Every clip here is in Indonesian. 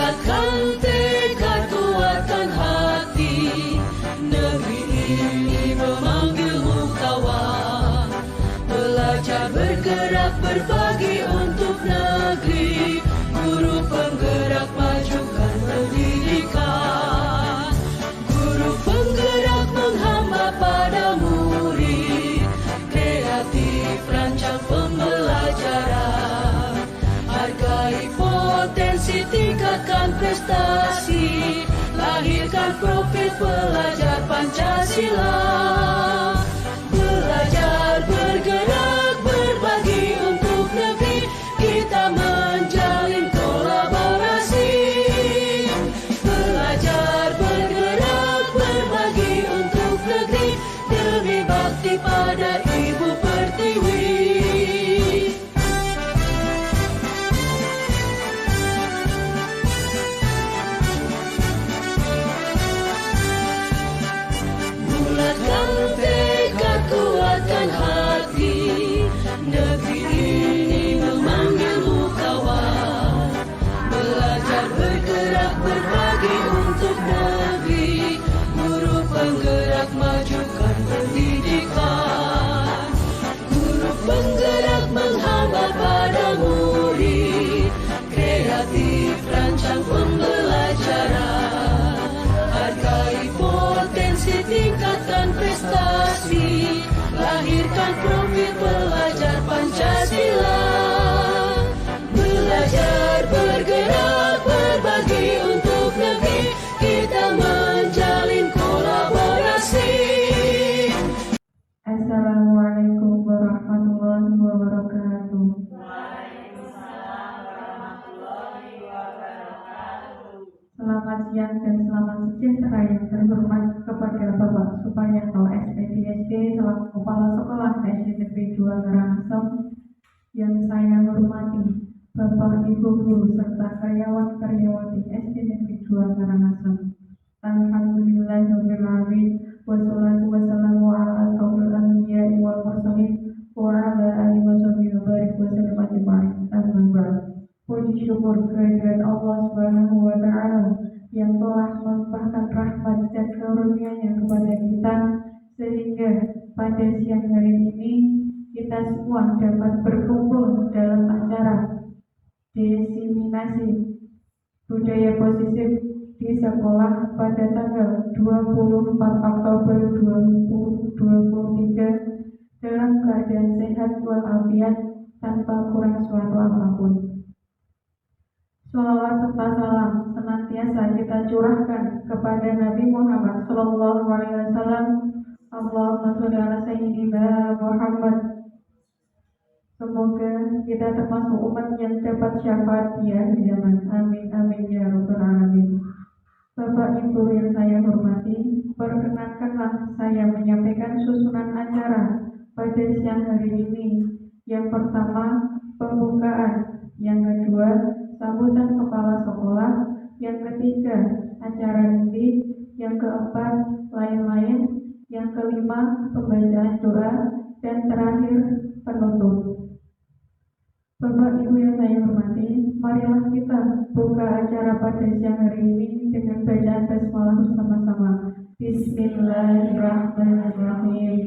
Bulatkan tekad, kuatkan hati, negeri ini memanggilmu kawan. Belajar, bergerak, berbagi untuk negeri. Guru penggerak, majukan pendidikan. Guru penggerak menghamba pada murid. Kreatif, rancang pembelajaran. Hargai potensi, tingkatkan prestasi. Lahirkan profil pelajar Pancasila. Belajar, bergerak, berbagi untuk negeri. Kita menjalin kolaborasi. Belajar, bergerak, berbagi untuk negeri. Demi bakti pada Ibu Pertiwi. Bulatkan tekad, kuatkan hati, negeri ini memanggilmu kawan. Belajar, bergerak, berbagi untuk negeri. Guru penggerak, majukan pendidikan. Guru penggerak menghamba pada murid. Kreatif, rancang pembelajaran. Hargai potensi, tingkatkan prestasi. Lahirkan profil pelajar Pancasila. Belajar, bergerak, berbagi untuk negeri. Kita menjalin kolaborasi. Assalamualaikum warahmatullahi wabarakatuh. Selamat siang dan selamat sejahtera yang terhormat kepada Bapak Suparyanto SPDSD selaku Kepala Sekolah SD Negeri 2 Karangasem, yang saya hormati Bapak Ibu Guru serta karyawan-karyawati SD Negeri 2 Karangasem. Alhamdulillahirabbil alamin, wassalatu wassalamu ala asyrofil anbiya'i wal mursalin wa ala alihi washabihi wa barik wa sallam ajma'in. Amma ba'd. Puji syukur kehadirat Allah Subhanahu wa Ta'ala yang telah melimpahkan rahmat dan karunia-Nya kepada kita, sehingga pada siang hari ini kita semua dapat berkumpul dalam acara diseminasi budaya positif di sekolah pada tanggal 24 Oktober 2023 dalam keadaan sehat walafiat tanpa kurang suatu apapun. Sholawat serta salam senantiasa kita curahkan kepada Nabi Muhammad Sallallahu Alaihi Wasallam. Allahumma sholli ala sayyidina Muhammad. Semoga kita termasuk umat yang dapat syafaat di akhir zaman. Amin amin ya rabbal alamin. Bapak Ibu yang saya hormati, perkenankanlah saya menyampaikan susunan acara pada siang hari ini. Yang pertama, pembukaan. Yang kedua, sambutan kepala sekolah. Yang ketiga, acara inti. Yang keempat, lain-lain. Yang kelima, pembacaan doa. Dan terakhir, penutup. Bapak Ibu yang saya hormati, marilah kita buka acara pada siang hari ini dengan bacaan basmalah bersama-sama. Bismillahirrahmanirrahim.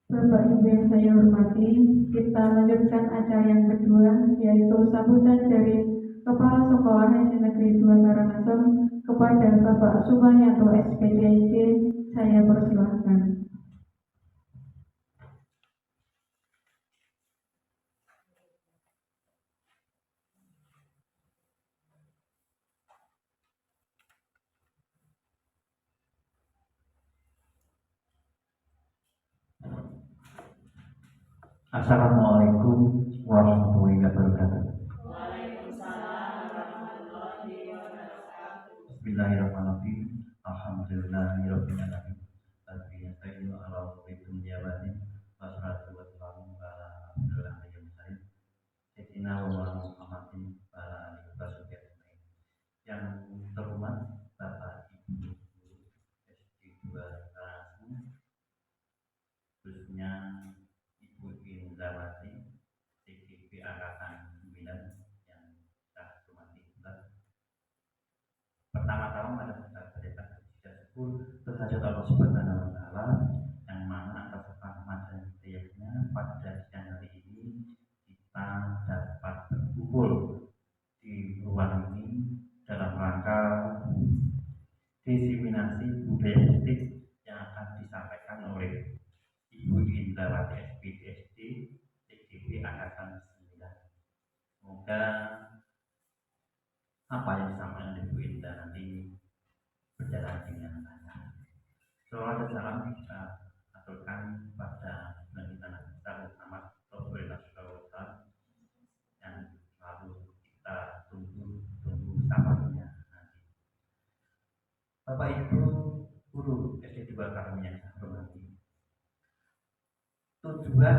Bapak Ibu yang saya hormati, kita lanjutkan acara yang kedua, yaitu sambutan dari Kepala Sekolah SD Negeri 2 Karangasem kepada Bapak Suparyanto SPDSD. Saya persilahkan. Assalamualaikum warahmatullahi wabarakatuh. Bismillahirrahmanirrahim. Alhamdulillahirabbil alamin. Assalamualaikum warahmatullahi wabarakatuh. Wassalatu wassalamu ala asyrofil anbiya'i sayyidina wa Muhammadin wa ala alihi wasallam. Yang terhormat Bapak Ibu Guru SD 2 Karangasem, khususnya Ibu Indrawati CGP Angkatan 9 yang saya hormati pula, bersyukur terhadap Allah Subhanahu wa Ta'ala yang mana atas rahmat dan hidayahnya pada siang hari ini kita dapat berkumpul di ruang ini dalam rangka diseminasi budaya positif yang akan disampaikan oleh Ibu Indrawati SPDSD CGP Angkatan 9. Semoga apa yang disampaikan oleh Ibu Indra nanti berjalan dengan lancar. Selamat dan salam kita aturkan pada Nabi Tanah besar Muhammad Rasulullah SAW yang selalu kita tunggu sabarnya nanti. Bapak Ibu guru SD 2 kami yang saya hormati, tujuan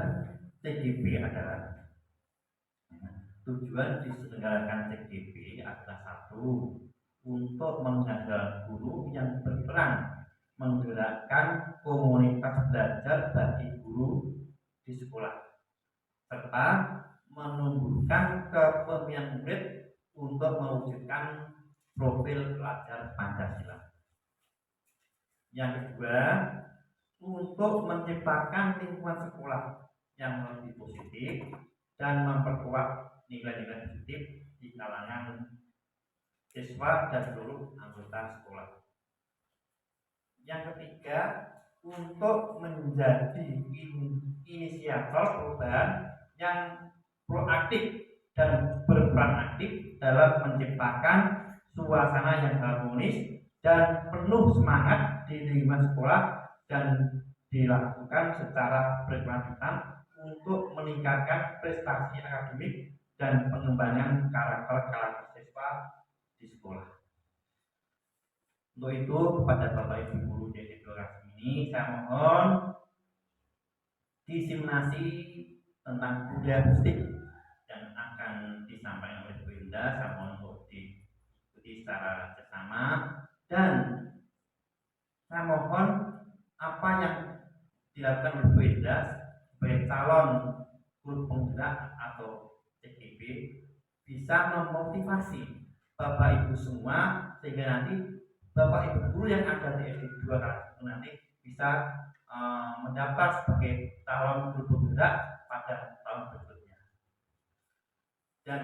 CGP adalah tujuan diselenggarakan CGP adalah satu, untuk menghadirkan guru yang berperan menggerakkan komunitas belajar bagi guru di sekolah, serta menumbuhkan kepemimpinan murid untuk mewujudkan profil pelajar Pancasila. Yang kedua, untuk menciptakan lingkungan sekolah yang lebih positif dan memperkuat nilai-nilai positif di kalangan siswa dan seluruh anggota sekolah. Yang ketiga, untuk menjadi inisiator perubahan yang proaktif dan berperan aktif dalam menciptakan suasana yang harmonis dan penuh semangat di lingkungan sekolah dan dilakukan secara berkelanjutan untuk meningkatkan prestasi akademik dan pengembangan karakter siswa di sekolah. Untuk itu kepada Bapak Ibu guru di edukasi ini saya mohon diseminasi tentang budaya positif yang akan disampaikan oleh Bu Indah. Saya mohon untuk diikuti secara bersama dan saya mohon apa yang dilakukan oleh Bu Indah sebagai calon guru penggerak atau CGP bisa memotivasi Bapak Ibu semua sehingga nanti Bapak Ibu guru yang ada di SD 2 nanti bisa mendaftar sebagai calon guru penggerak pada tahun berikutnya. Dan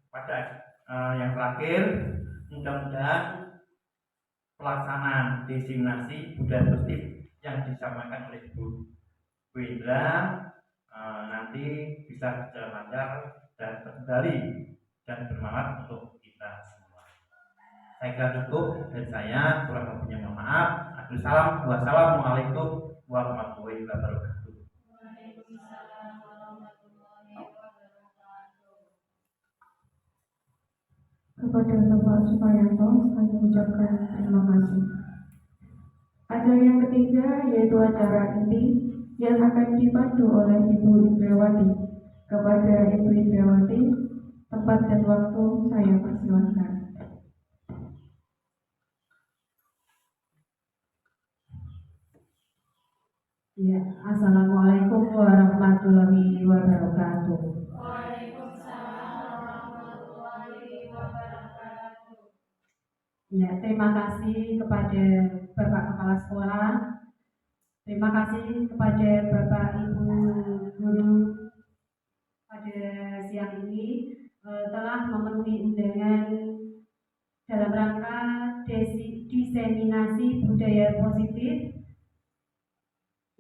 pada yang terakhir, mudah-mudahan pelaksanaan diseminasi budaya positif yang disampaikan oleh Bu Indra nanti bisa berjalan lancar dan terkendali dan bermanfaat untuk kita semua. Saya kira cukup dari saya, kurang lebihnya mohon maaf. Wassalamualaikum warahmatullahi wabarakatuh. Waalaikumsalam warahmatullahi wabarakatuh. Kepada Bapak Supayanto, saya ucapkan terima kasih. Acara yang ketiga yaitu acara inti yang akan dipandu oleh Ibu Indrawati. Kepada Ibu Indrawati, tempat dan waktu saya persilahkan. Ya, Assalamualaikum warahmatullahi wabarakatuh. Waalaikumsalam warahmatullahi wabarakatuh. Ya, terima kasih kepada Bapak Kepala Sekolah. Terima kasih kepada Bapak Ibu Guru pada siang ini telah memenuhi undangan dalam rangka diseminasi budaya positif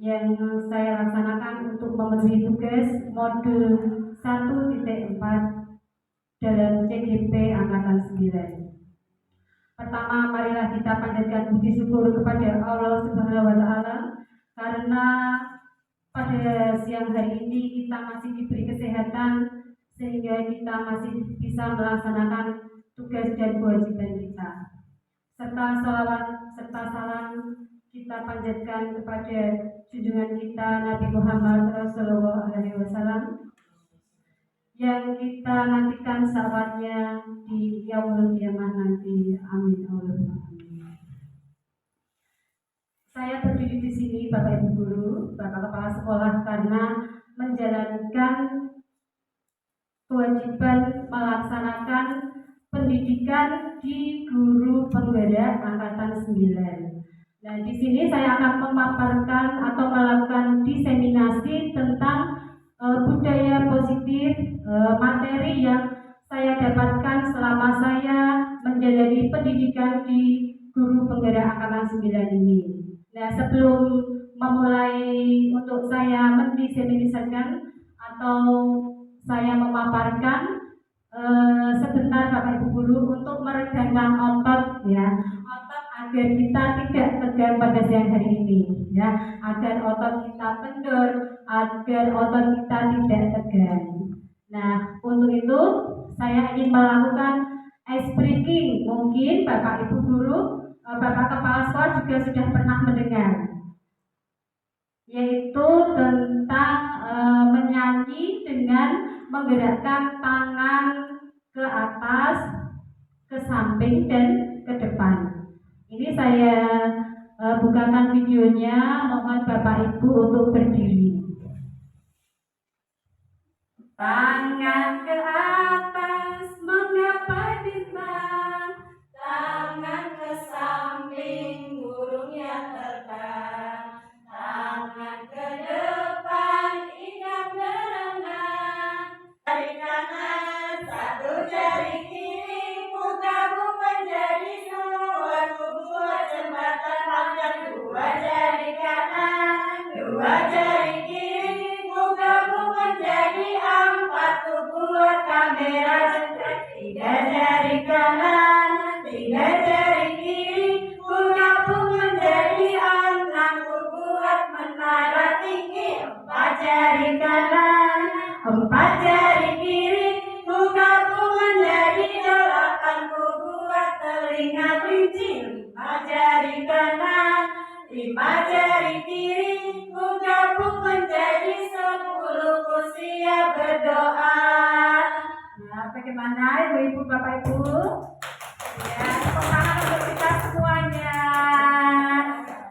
yang saya laksanakan untuk memenuhi tugas modul 1.4 dalam CGP Angkatan 9. Pertama, marilah kita panjatkan puji syukur kepada Allah Subhanahu wa Ta'ala karena pada siang hari ini kita masih diberi kesehatan sehingga kita masih bisa melaksanakan tugas dan kewajiban kita. Serta salawat serta salam kita panjatkan kepada junjungan kita Nabi Muhammad Rasulullah SAW yang kita nantikan sahabatnya di yaumul qiyamah nanti. Amin. Saya berdiri di sini, Bapak Ibu Guru, Bapak Kepala Sekolah, karena menjalankan kewajiban melaksanakan pendidikan di guru penggerak Angkatan 9. Nah, di sini saya akan memaparkan atau melakukan diseminasi tentang budaya positif, materi yang saya dapatkan selama saya menjalani pendidikan di Guru Penggerak Angkatan 9 ini. Nah, sebelum memulai untuk saya mendiseminasikan atau saya memaparkan, sebentar Bapak Ibu Guru untuk meregangkan otot ya, otot agar kita tidak tegang pada siang hari ini ya, agar otot kita kendor, agar otot kita tidak tegang. Nah, untuk itu saya ingin melakukan ice breaking. Mungkin Bapak Ibu Guru, Bapak Kepala Sekolah juga sudah pernah mendengar, yaitu tentang menyanyi dengan menggerakkan tangan ke atas, ke samping, dan ke depan. Ini saya bukakan videonya, mohon Bapak Ibu untuk berdiri. Tangan ke atas, mengapa bintang? Tangan ke samping, burungnya terbang. Tangan ke depan, ingat berenang. Jari kanan, satu jari kiri, ku gabung menjadi suatu buah jembatan panjang. Dua jari kanan, dua jari kiri, ku gabung menjadi empat. Ku buat kamera jengkrik. Tiga jari kanan, tiga jari kiri, ku gabung menjadi enam. Ku buat menara tinggi. Empat jari kanan, empat jari kiri, ku gabung menjadi delapan. Ku buat telinga kelinci. Lima jari kanan, lima jari kiri, ku gabung menjadi 10. Ku siap berdoa. Nah, bagaimana Ibu-ibu, Bapak Ibu? Ya, tepuk tangan untuk kita semuanya.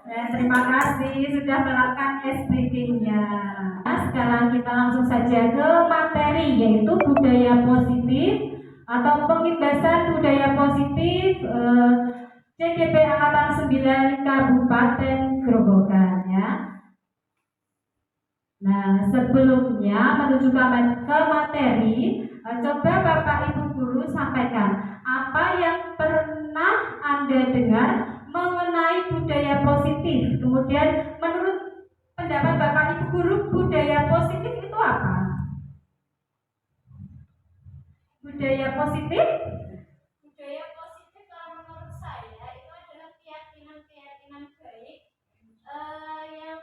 Dan terima kasih sudah melakukan ice breaking-nya. Nah, sekarang kita langsung saja ke materi, yaitu budaya positif atau pengibasan budaya positif CGP Angkatan 9 Kabupaten Grobogan ya. Nah, sebelumnya menuju ke materi, coba Bapak Ibu Guru sampaikan apa yang pernah Anda dengar mengenai budaya positif. Kemudian menurut pendapat Bapak Ibu Guru, budaya positif itu apa? Budaya positif? Budaya positif kalau menurut saya itu adalah keyakinan-keyakinan baik yang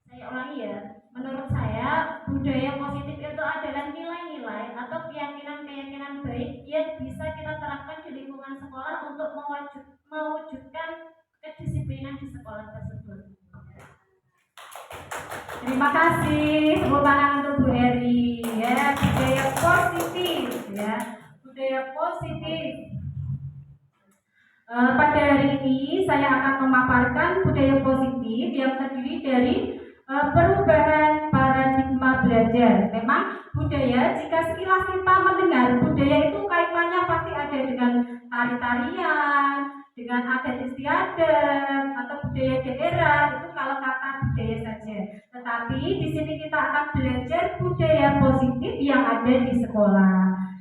Saya ulangi ya. Menurut saya, budaya positif itu adalah nilai-nilai atau keyakinan-keyakinan baik yang bisa kita terapkan di lingkungan sekolah untuk mewujudkan kedisiplinan di sekolah tersebut. Terima kasih. Tepuk tangan untuk Bu Eri. Ya, budaya positif. Ya, budaya positif. Pada hari ini saya akan memaparkan budaya positif yang terdiri dari perubahan paradigma belajar. Memang budaya, jika sekilas kita mendengar budaya itu kaitannya pasti ada dengan tari-tarian, dengan adat istiadat atau budaya daerah, itu kalau kata budaya saja. Tetapi di sini kita akan belajar budaya positif yang ada di sekolah.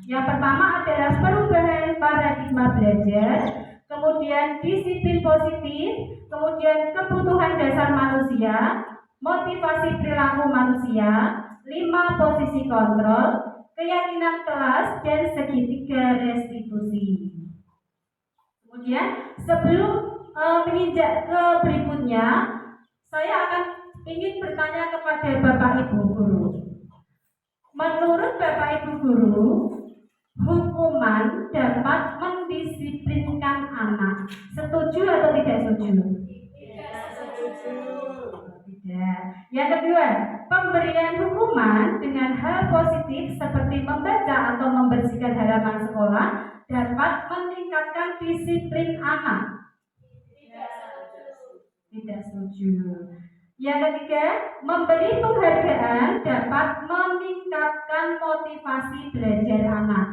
Yang pertama adalah perubahan paradigma belajar, kemudian disiplin positif, kemudian kebutuhan dasar manusia, motivasi perilaku manusia, 5 posisi kontrol, keyakinan kelas, dan segitiga restitusi. Kemudian sebelum menginjak ke berikutnya, saya akan ingin bertanya kepada Bapak Ibu Guru. Menurut Bapak Ibu Guru, hukuman dapat mendisiplinkan anak. Setuju atau tidak setuju? tidak setuju. Tidak. Yang kedua, pemberian hukuman dengan hal positif seperti membaca atau membersihkan halaman sekolah dapat meningkatkan disiplin anak. Tidak setuju. Yang ketiga, memberi penghargaan dapat meningkatkan motivasi belajar anak.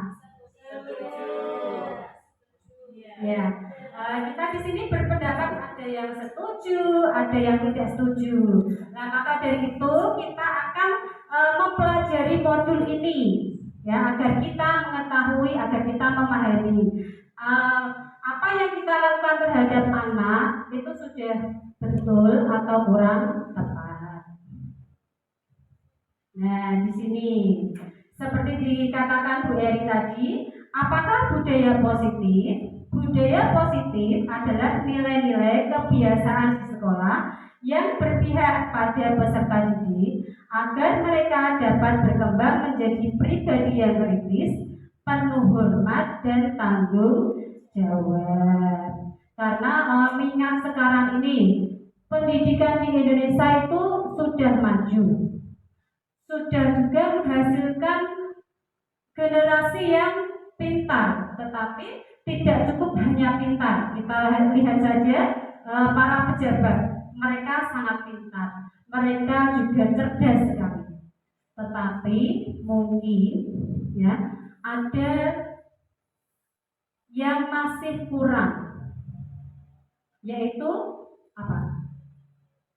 Ya, kita di sini berpendapat ada yang setuju, ada yang tidak setuju. Nah, maka dari itu kita akan mempelajari modul ini ya agar kita mengetahui, agar kita memahami apa yang kita lakukan terhadap anak itu sudah betul atau kurang tepat. Nah, di sini seperti dikatakan Bu Eri tadi, apakah budaya positif? Budaya positif adalah nilai-nilai kebiasaan di sekolah yang berpihak pada peserta didik agar mereka dapat berkembang menjadi pribadi yang kritis, penuh hormat dan tanggung jawab. Karena mengingat sekarang ini pendidikan di Indonesia itu sudah maju, sudah juga menghasilkan generasi yang pintar, tetapi tidak cukup hanya pintar. Kita lihat saja para pejabat, mereka sangat pintar, mereka juga cerdas sekali. Tetapi mungkin ya ada yang masih kurang, yaitu apa?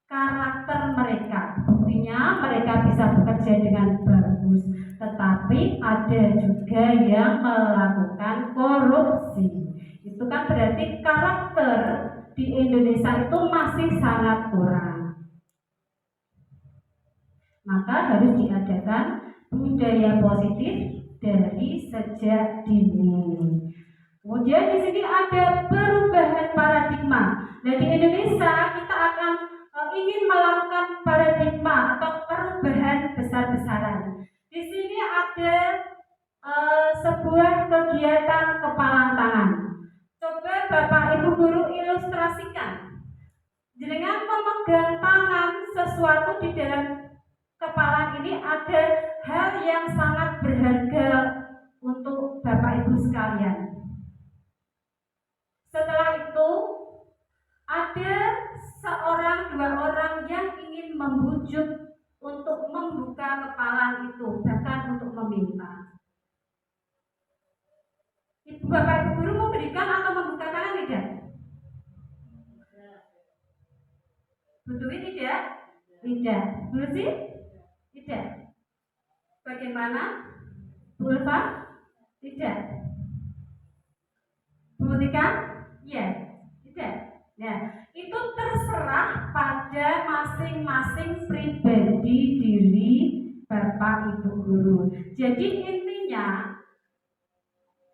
Karakter mereka. Buktinya mereka bisa bekerja dengan bagus, tetapi ada juga yang melakukan korupsi. Itu kan berarti karakter di Indonesia itu masih sangat kurang. Maka harus diadakan budaya positif dari sejak dini. Kemudian di sini ada perubahan paradigma. Nah, di Indonesia kita akan ingin melakukan paradigma atau perubahan besar-besaran. Di sini ada sebuah kegiatan kepalan tangan. Coba Bapak Ibu guru ilustrasikan. Dengan memegang tangan sesuatu di dalam kepala ini ada hal yang sangat berharga untuk Bapak Ibu sekalian. Setelah itu ada seorang dua orang yang ingin membujuk untuk membuka kepala itu, bahkan untuk meminta. Ibu Bapak Ibu guru memberikan atau membuka tangan tidak? Betul tidak? Tidak. Betul sih? Tidak. Bagaimana? Bu Ulfa? Tidak. Bu Tika? Ya. Tidak. Nah, itu terserah pada masing-masing pribadi diri Bapak Ibu guru. Jadi intinya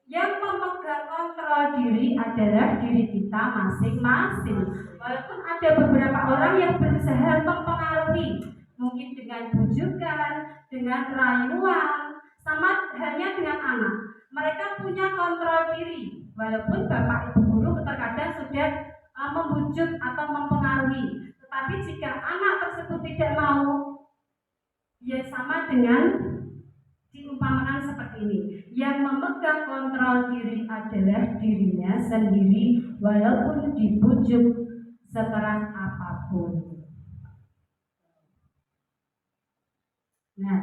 yang memegang kontrol diri adalah diri kita masing-masing. Walaupun ada beberapa orang yang berusaha mempengaruhi, mungkin dengan bujukan, dengan rayuan, sama halnya dengan anak. Mereka punya kontrol diri, walaupun Bapak Ibu guru terkadang sudah membujuk atau mempengaruhi. Tetapi jika anak tersebut tidak mau, ya sama dengan diumpamakan seperti ini. Yang memegang kontrol diri adalah dirinya sendiri, walaupun dibujuk sekeras apapun. Nah,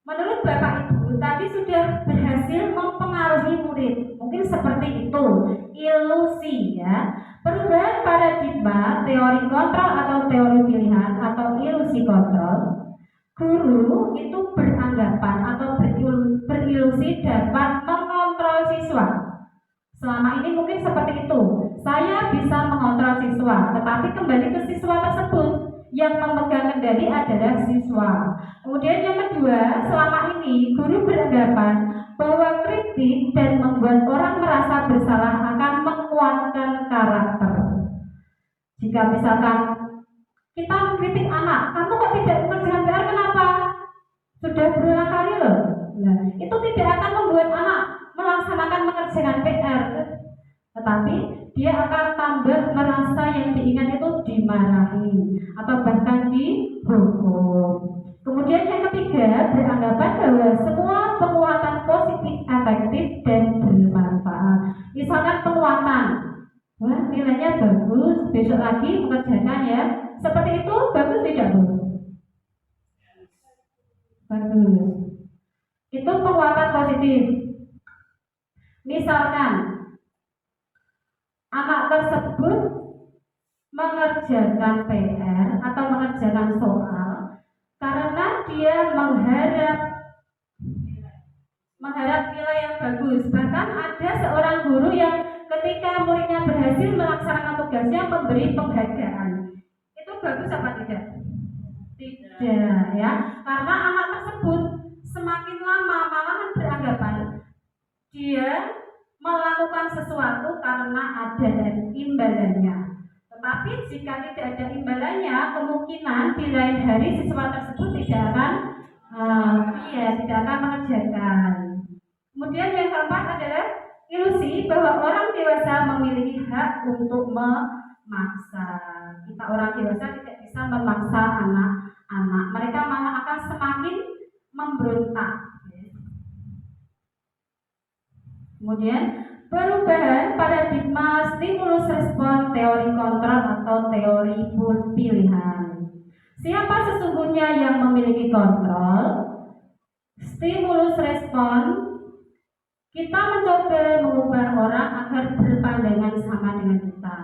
menurut Bapak Ibu tadi sudah berhasil mempengaruhi murid. Mungkin seperti itu, ilusi ya. Perubahan paradigma, teori kontrol atau teori pilihan atau ilusi kontrol. Guru itu beranggapan atau berilusi dapat mengontrol siswa. Selama ini mungkin seperti itu. Saya bisa mengontrol siswa, tetapi kembali ke siswa tersebut. Yang memegang kendali adalah siswa. Kemudian yang kedua, selama ini guru beranggapan bahwa kritik dan membuat orang merasa bersalah akan menguatkan karakter. Jika misalkan kita mengkritik anak, kamu kok tidak mengerjakan PR, kenapa? Sudah berulang kali loh. Nah, itu tidak akan membuat anak melaksanakan mengerjakan PR, tetapi dia akan tambah merasa yang diingat itu dimarahi atau bahkan dihukum. Kemudian yang ketiga, beranggapan bahwa semua penguatan positif efektif dan bermanfaat. Misalkan penguatan, wah nilainya bagus, besok lagi mengerjakan ya. Seperti itu bagus tidak Bu? Bagus. Itu penguatan positif. Misalkan anak tersebut mengerjakan PR atau mengerjakan soal karena dia mengharap nilai yang bagus. Bahkan ada seorang guru yang ketika muridnya berhasil melaksanakan tugasnya memberi penghargaan. Itu bagus apa tidak? Tidak, ya. Karena anak tersebut semakin lama malahan beranggapan dia melakukan sesuatu karena ada imbalannya. Tetapi jika tidak ada imbalannya, kemungkinan di lain hari siswa tersebut tidak akan mengerjakan. Kemudian yang keempat adalah ilusi bahwa orang dewasa memiliki hak untuk memaksa. Kita orang dewasa tidak bisa memaksa anak-anak. Mereka malah akan semakin memberontak. Kemudian perubahan paradigma stimulus respon teori kontrol atau teori pilihan. Siapa sesungguhnya yang memiliki kontrol? Stimulus respon, kita mencoba mengubah orang agar berpandangan sama dengan kita.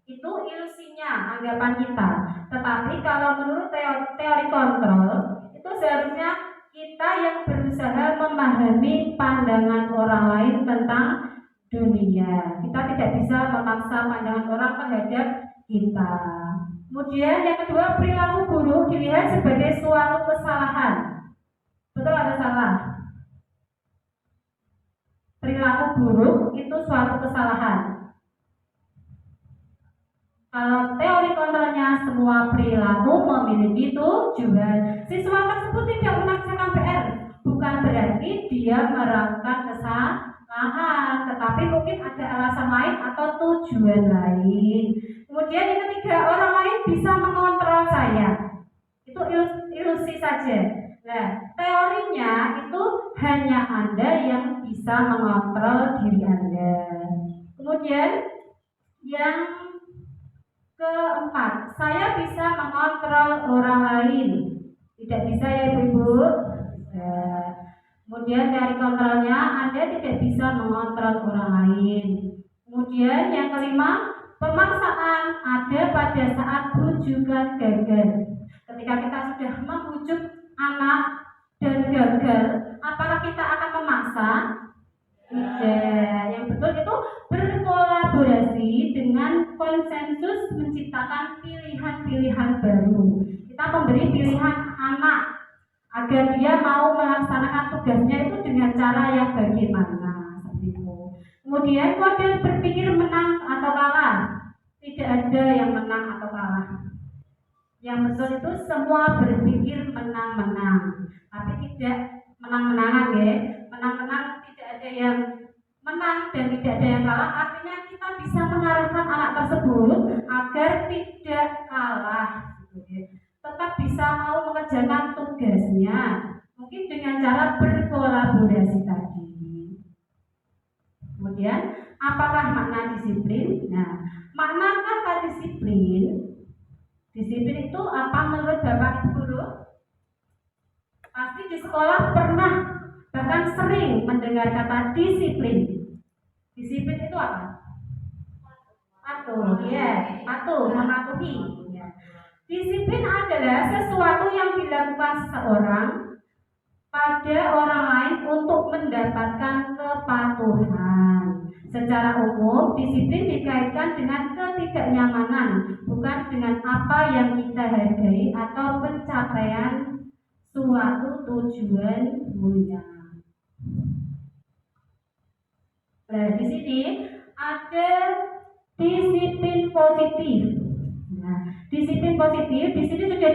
Itu ilusinya, anggapan kita. Tetapi kalau menurut teori kontrol, itu seharusnya kita yang berusaha memahami pandangan orang lain tentang dunia. Kita tidak bisa memaksa pandangan orang terhadap kita. Kemudian yang kedua, perilaku buruk dilihat sebagai suatu kesalahan. Betul atau salah? Perilaku buruk itu suatu kesalahan. Kalau teori kontrolnya, semua perilaku memiliki tujuan. Siswa tersebut tidak melaksanakan PR, bukan berarti dia melakukan kesalahan, tetapi mungkin ada alasan lain atau tujuan lain. Kemudian yang ketiga, orang lain bisa mengontrol saya. Itu ilusi saja. Nah, teorinya itu hanya Anda yang bisa mengontrol diri Anda. Kemudian yang keempat, saya bisa mengontrol orang lain. Tidak bisa ya Ibu-Ibu? Kemudian dari kontrolnya, Anda tidak bisa mengontrol orang lain. Kemudian yang kelima, pemaksaan ada pada saat rujukan gagal. Ketika kita sudah membujuk anak dan gagal, apakah kita akan memaksa? Tidak. Yang betul itu berkolaborasi dengan konsensus menciptakan pilihan-pilihan baru. Kita memberi pilihan anak agar dia mau melaksanakan tugasnya itu dengan cara yang bagaimana, seperti itu. Kemudian model berpikir menang atau kalah. Tidak ada yang menang atau kalah. Yang betul itu semua berpikir menang-menang, tapi tidak menang-menangan ya. Menang-menang tidak ada yang menang dan tidak ada yang kalah. Artinya kita bisa mengarahkan anak tersebut agar tidak kalah, tetap bisa mau mengerjakan tugasnya, mungkin dengan cara berkolaborasi tadi. Kemudian apakah makna disiplin? Nah, makna kata disiplin itu apa menurut Bapak Ibu Guru? Pasti di sekolah pernah bahkan sering mendengar kata disiplin. Disiplin itu apa? Patuh, ya, patuh, mematuhi. Ya. Disiplin adalah sesuatu yang dilakukan seseorang pada orang lain untuk mendapatkan kepatuhan. Secara umum, disiplin dikaitkan dengan ketidaknyamanan, bukan dengan apa yang kita hargai atau pencapaian suatu tujuan mulia. Nah, di sini ada disiplin positif. Nah, disiplin positif di sini sudah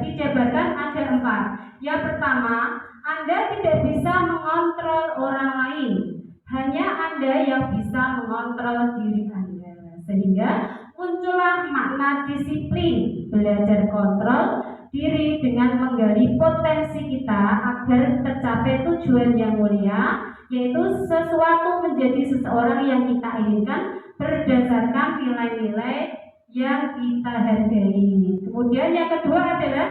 dijabarkan ada 4. Yang pertama, Anda tidak bisa mengontrol orang lain. Hanya Anda yang bisa mengontrol diri Anda. Sehingga muncullah makna disiplin, belajar kontrol diri dengan menggali potensi kita agar tercapai tujuan yang mulia, yaitu sesuatu menjadi seseorang yang kita inginkan berdasarkan nilai-nilai yang kita hargai. Kemudian yang kedua adalah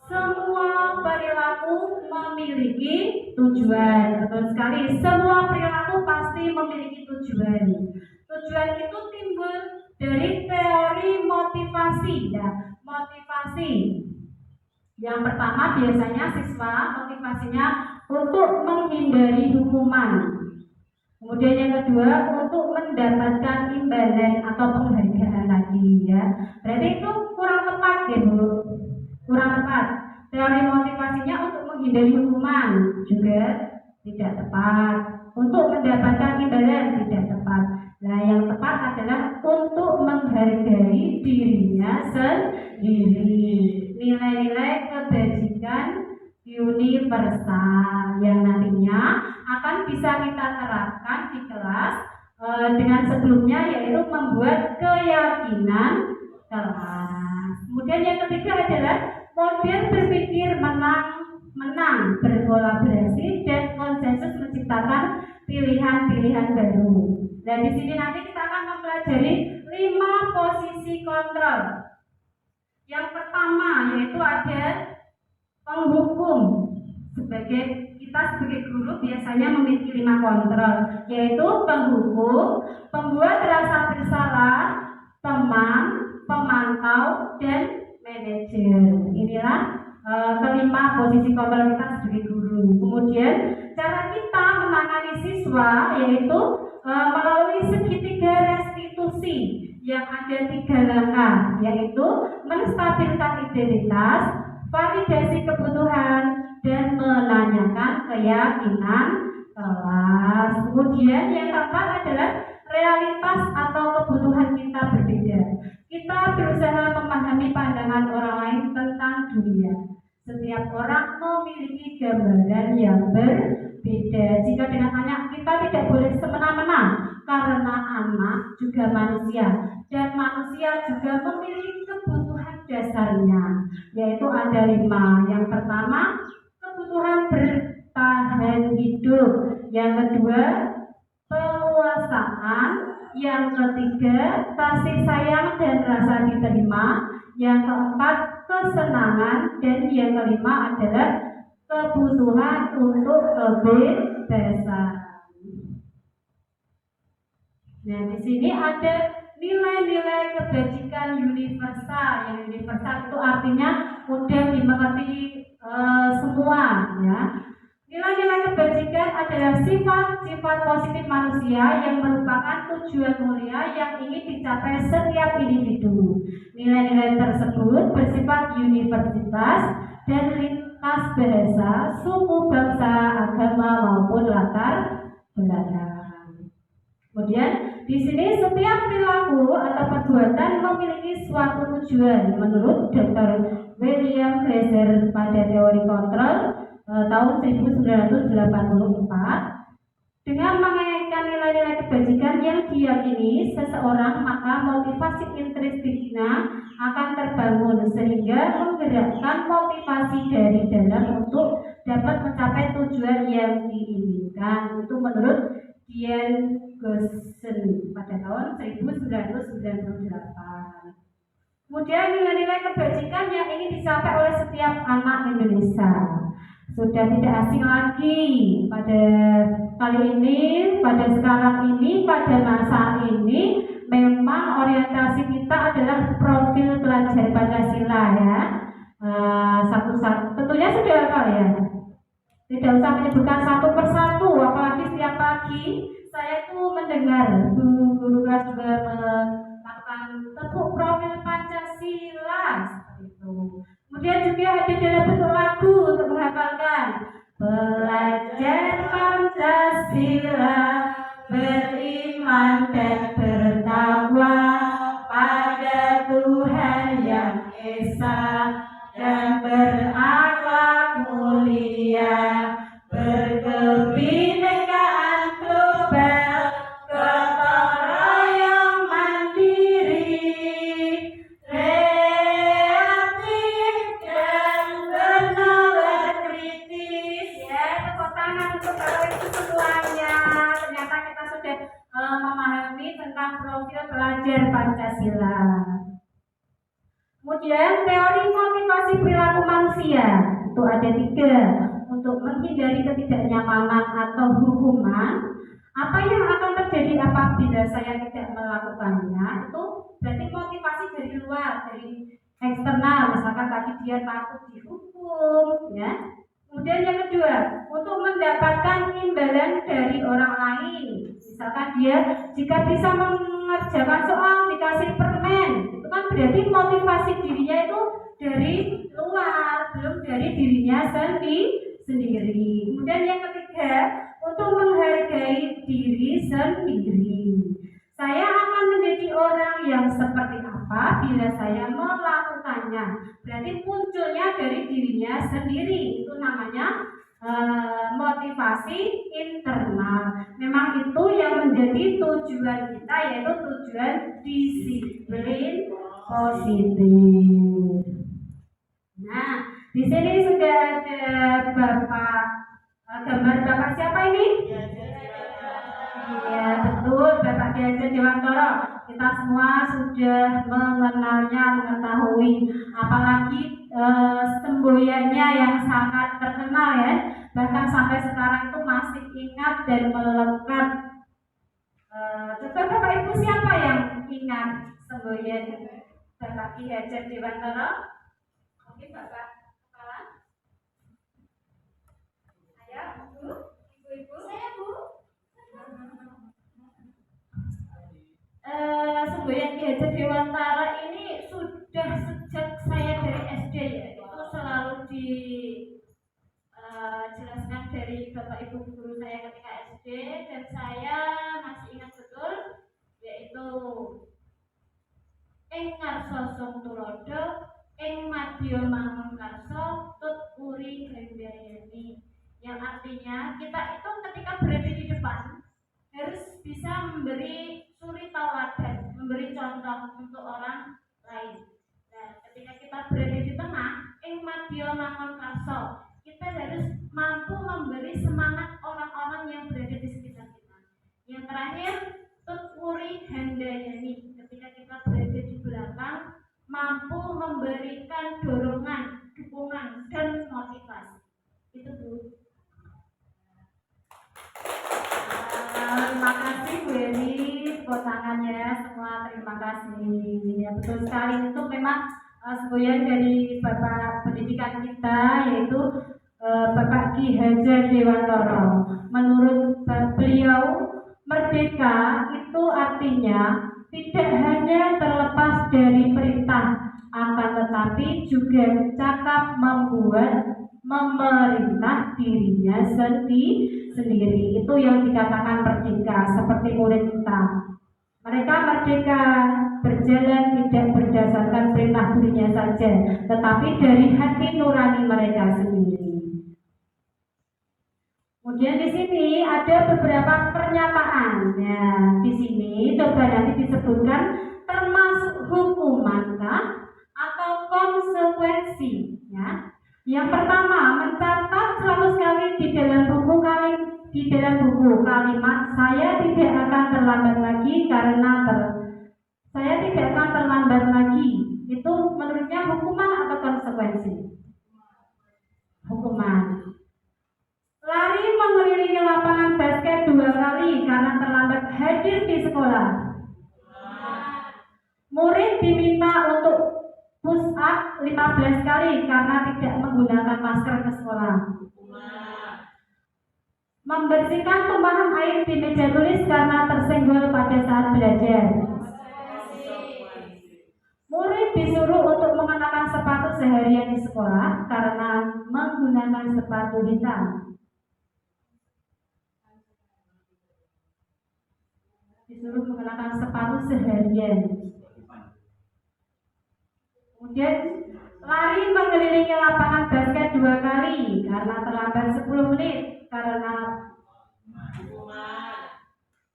semua perilaku memiliki tujuan. Betul sekali, semua perilaku pasti memiliki tujuan. Nah, motivasi yang pertama biasanya siswa motivasinya untuk menghindari hukuman. Kemudian yang kedua untuk mendapatkan imbalan atau penghargaan tadi ya. Berarti itu kurang tepat ya Bu. Kurang tepat. Teori motivasinya untuk menghindari hukuman juga tidak tepat. Untuk mendapatkan imbalan tidak tepat. Nah, yang tepat adalah untuk menghargai dirinya sendiri. Nilai-nilai kebajikan universal yang nantinya akan bisa kita terapkan di kelas dengan sebelumnya, yaitu membuat keyakinan kelas. Kemudian yang ketiga adalah model berpikir menang, berkolaborasi dan konsensus menciptakan pilihan-pilihan baru. Dan di sini nanti kita akan mempelajari 5 posisi kontrol. Yang pertama yaitu ada penghukum. Kita sebagai guru biasanya memiliki 5 kontrol, yaitu penghukum, pembuat rasa bersalah, teman, pemantau, dan manajer. Inilah kelima posisi kontrol kita sebagai guru. Kemudian cara kita menangani siswa yaitu melalui segitiga restitusi yang ada 3 langkah, yaitu menstabilkan identitas, validasi kebutuhan, dan menanyakan keyakinan kelas. Kemudian yang keempat adalah realitas atau kebutuhan kita berbeda. Kita berusaha memahami pandangan orang lain tentang dunia. Setiap orang memiliki gambaran yang berbeda. Jika dengan anak kita tidak boleh semena-mena, karena anak juga manusia dan manusia juga memiliki kebutuhan dasarnya, yaitu ada 5. Yang pertama, kebutuhan bertahan hidup. Yang kedua, penguasaan. Yang ketiga, kasih sayang dan rasa diterima. Yang keempat, kesenangan. Dan yang kelima adalah kebutuhan untuk kebebasan. Nah, di sini ada nilai-nilai kebajikan universal. Yang universal itu artinya mudah dimengerti semua ya. Nilai-nilai kebajikan adalah sifat-sifat positif manusia yang merupakan tujuan mulia yang ingin dicapai setiap individu. Nilai-nilai tersebut bersifat universitas dan lintas bahasa, suku, bangsa, agama maupun latar belakang. Kemudian di sini setiap perilaku atau perbuatan memiliki suatu tujuan menurut Dr. William Glasser pada teori kontrol tahun 1984. Dengan mengaitkan nilai-nilai kebajikan yang diyakini seseorang, maka motivasi intrinstiknya akan terbangun sehingga menggerakkan motivasi dari dalam untuk dapat mencapai tujuan yang diinginkan. Itu menurut Dian Gossen pada tahun 1998. Kemudian nilai-nilai kebajikan yang ingin dicapai oleh setiap anak Indonesia sudah tidak asing lagi pada kali ini, pada sekarang ini, pada masa ini. Memang orientasi kita adalah profil pelajar Pancasila ya. Satu-satu tentunya sudah hafal ya. Tidak usah menyebutkan satu persatu, apalagi setiap pagi saya itu mendengar guru kelas juga melakukan tepuk profil Pancasila seperti itu. Kemudian juga ada dalam bentuk lagu untuk menghafalkan. Belajar Pancasila, beriman dan bertakwa pada Tuhan yang Esa dan berakhlak mulia, berkebinekaan global, gotong royong mandiri, kreatif dan bernalar kritis. Ya, tepuk tangan untuk itu semuanya. Ternyata kita sudah memahami tentang profil pelajar Pancasila. Kemudian teori motivasi perilaku manusia itu ada 3. Untuk menghindari ketidaknyamanan atau hukuman, apa yang akan terjadi apabila saya tidak melakukannya, itu berarti motivasi dari luar, dari eksternal, misalkan tadi dia takut dihukum, ya. Kemudian yang kedua, untuk mendapatkan imbalan dari orang lain. Misalkan dia jika bisa mengerjakan soal dikasih permen, itu kan berarti motivasi dirinya itu dari luar, belum dari dirinya sendiri. Kemudian yang ketiga, untuk menghargai diri sendiri. Saya akan menjadi orang yang seperti apa bila saya melakukannya. Berarti munculnya dari dirinya sendiri. Itu namanya motivasi internal. Memang itu yang menjadi tujuan kita, yaitu tujuan disiplin positif. Nah, di sini sudah ada gambar Bapak siapa ini? Iya, betul, Bapak Ki Hajar Dewantara. Kita semua sudah mengenalnya, mengetahui, apalagi semboyannya yang sangat terkenal, ya. Bahkan sampai sekarang itu masih ingat dan melekat. Coba Bapak Ibu siapa yang ingat semboyan Bapak Ki Hajar Dewantara? Oke, Bapak kepala. Ayo, Bu, Ibu-ibu. Saya Bu. Semboyan Ki Hajar Dewantara ini sudah sejak saya dari SD, ya. Itu selalu dijelaskan dari Bapak Ibu guru saya ketika SD, dan saya masih ingat betul, yaitu ing ngarsa sung tulodo, ing madya mangun karsa, tut uri gendayani. Yang artinya kita itu ketika berada di depan harus bisa memberi suri tauladan, memberi contoh untuk orang lain. Nah, ketika kita berada di tengah, ing madya mangun karsa, kita harus mampu memberi semangat orang-orang yang berada di sekitar kita. Yang terakhir, tut uri handayani, ketika kita berada di belakang, mampu memberikan dorongan, dukungan, dan motivasi. Itu Bu. Terima kasih Bu Eri, tepuk tangannya semua, terima kasih. Ya, betul sekali, itu memang semboyan dari Bapak Pendidikan kita, yaitu Bapak Ki Hajar Dewantara. Menurut beliau, merdeka itu artinya tidak hanya terlepas dari perintah, akan tetapi juga cakap membuat memerintah dirinya sendiri. Itu yang dikatakan merdeka, seperti murid kita. Mereka merdeka berjalan tidak berdasarkan perintah dirinya saja, tetapi dari hati nurani mereka sendiri. Kemudian di sini ada beberapa pernyataan. Nah, di sini coba nanti disebutkan termasuk hukumankah atau konsekuensi, ya. Yang pertama, mencatat 100 kali di dalam buku kalimat saya tidak akan terlambat lagi karena saya tidak akan terlambat lagi. Itu menurutnya hukuman atau konsekuensi? Hukuman. Lari mengelilingi lapangan basket 2 kali karena terlambat hadir di sekolah. Murid diminta untuk push up 15 kali karena tidak menggunakan masker ke sekolah. Membersihkan tumpahan air di meja tulis karena tersenggol pada saat belajar. Murid disuruh untuk mengenakan sepatu seharian di sekolah karena menggunakan sepatu hitam. Disuruh mengenakan sepatu seharian. Kemudian lari mengelilingi lapangan basket 2 kali karena terlambat 10 menit karena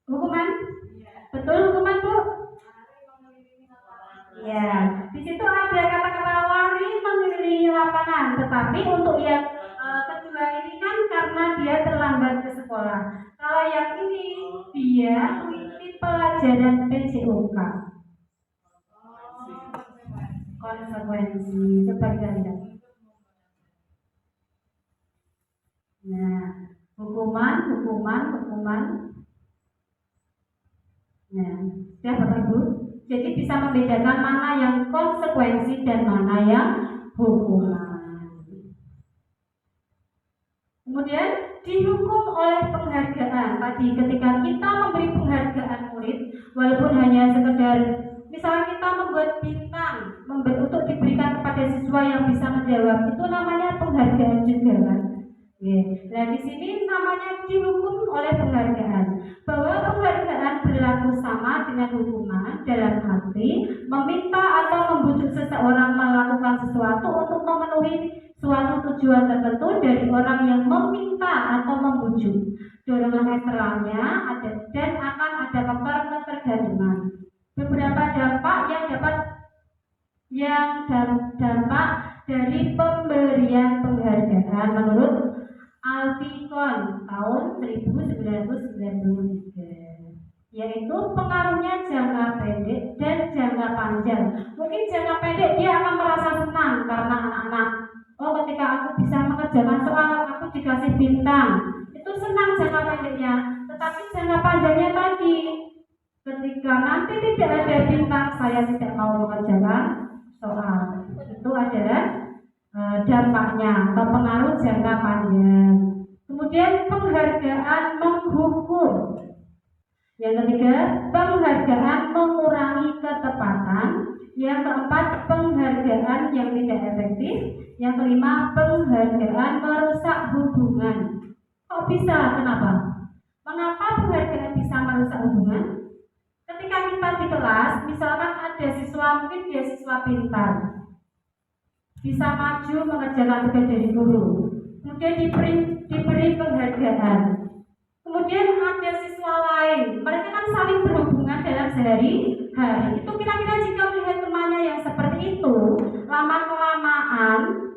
hukuman. Betul hukuman Bu? Ya, di situ ada kata-kata lari mengelilingi lapangan, tetapi untuk yang kedua ini kan karena dia terlambat ke sekolah. Kalau yang ini dia mengikuti pelajaran PJOK. Konsekuensi, coba kita lihat. Nah, hukuman. Nah, sudah Bapak Ibu? Jadi bisa membedakan mana yang konsekuensi dan mana yang hukuman. Kemudian dihukum oleh penghargaan. Tadi ketika kita memberi penghargaan murid, walaupun hanya sekedar misalnya kita membuat bintang untuk diberikan kepada siswa yang bisa menjawab, itu namanya penghargaan juga kan. Nah di sini namanya dihukum oleh penghargaan. Bahwa penghargaan berlaku sama dengan hukuman dalam arti meminta atau membujuk seseorang melakukan sesuatu untuk memenuhi suatu tujuan tertentu dari orang yang meminta atau membujuk. Dorongan eksternalnya ada dan akan ada faktor ketergantungan. Beberapa dampak dampak dari pemberian penghargaan menurut Alficon tahun 1993, yaitu pengaruhnya jangka pendek dan jangka panjang. Mungkin jangka pendek dia akan merasa senang karena anak-anak, ketika aku bisa mengerjakan soal, aku dikasih bintang, itu senang jangka pendeknya. Tetapi jangka panjangnya tadi, ketika nanti tidak ada bintang, saya tidak mau mengerjakan soal. Itu adalah dampaknya atau pengaruh jangka panjang. Kemudian penghargaan menghukum. Yang ketiga, penghargaan mengurangi ketepatan. Yang keempat, penghargaan yang tidak efektif. Yang kelima, penghargaan merusak hubungan. Kok bisa? Kenapa? Mengapa penghargaan bisa merusak hubungan? Ketika kita di kelas, misalkan ada siswa, mungkin dia siswa pintar, bisa maju mengerjakan tugas dari guru, kemudian diberi penghargaan. Kemudian ada siswa lain, mereka kan saling berhubungan dalam sehari-hari. Itu kira-kira jika melihat temannya yang seperti itu, lama-kelamaan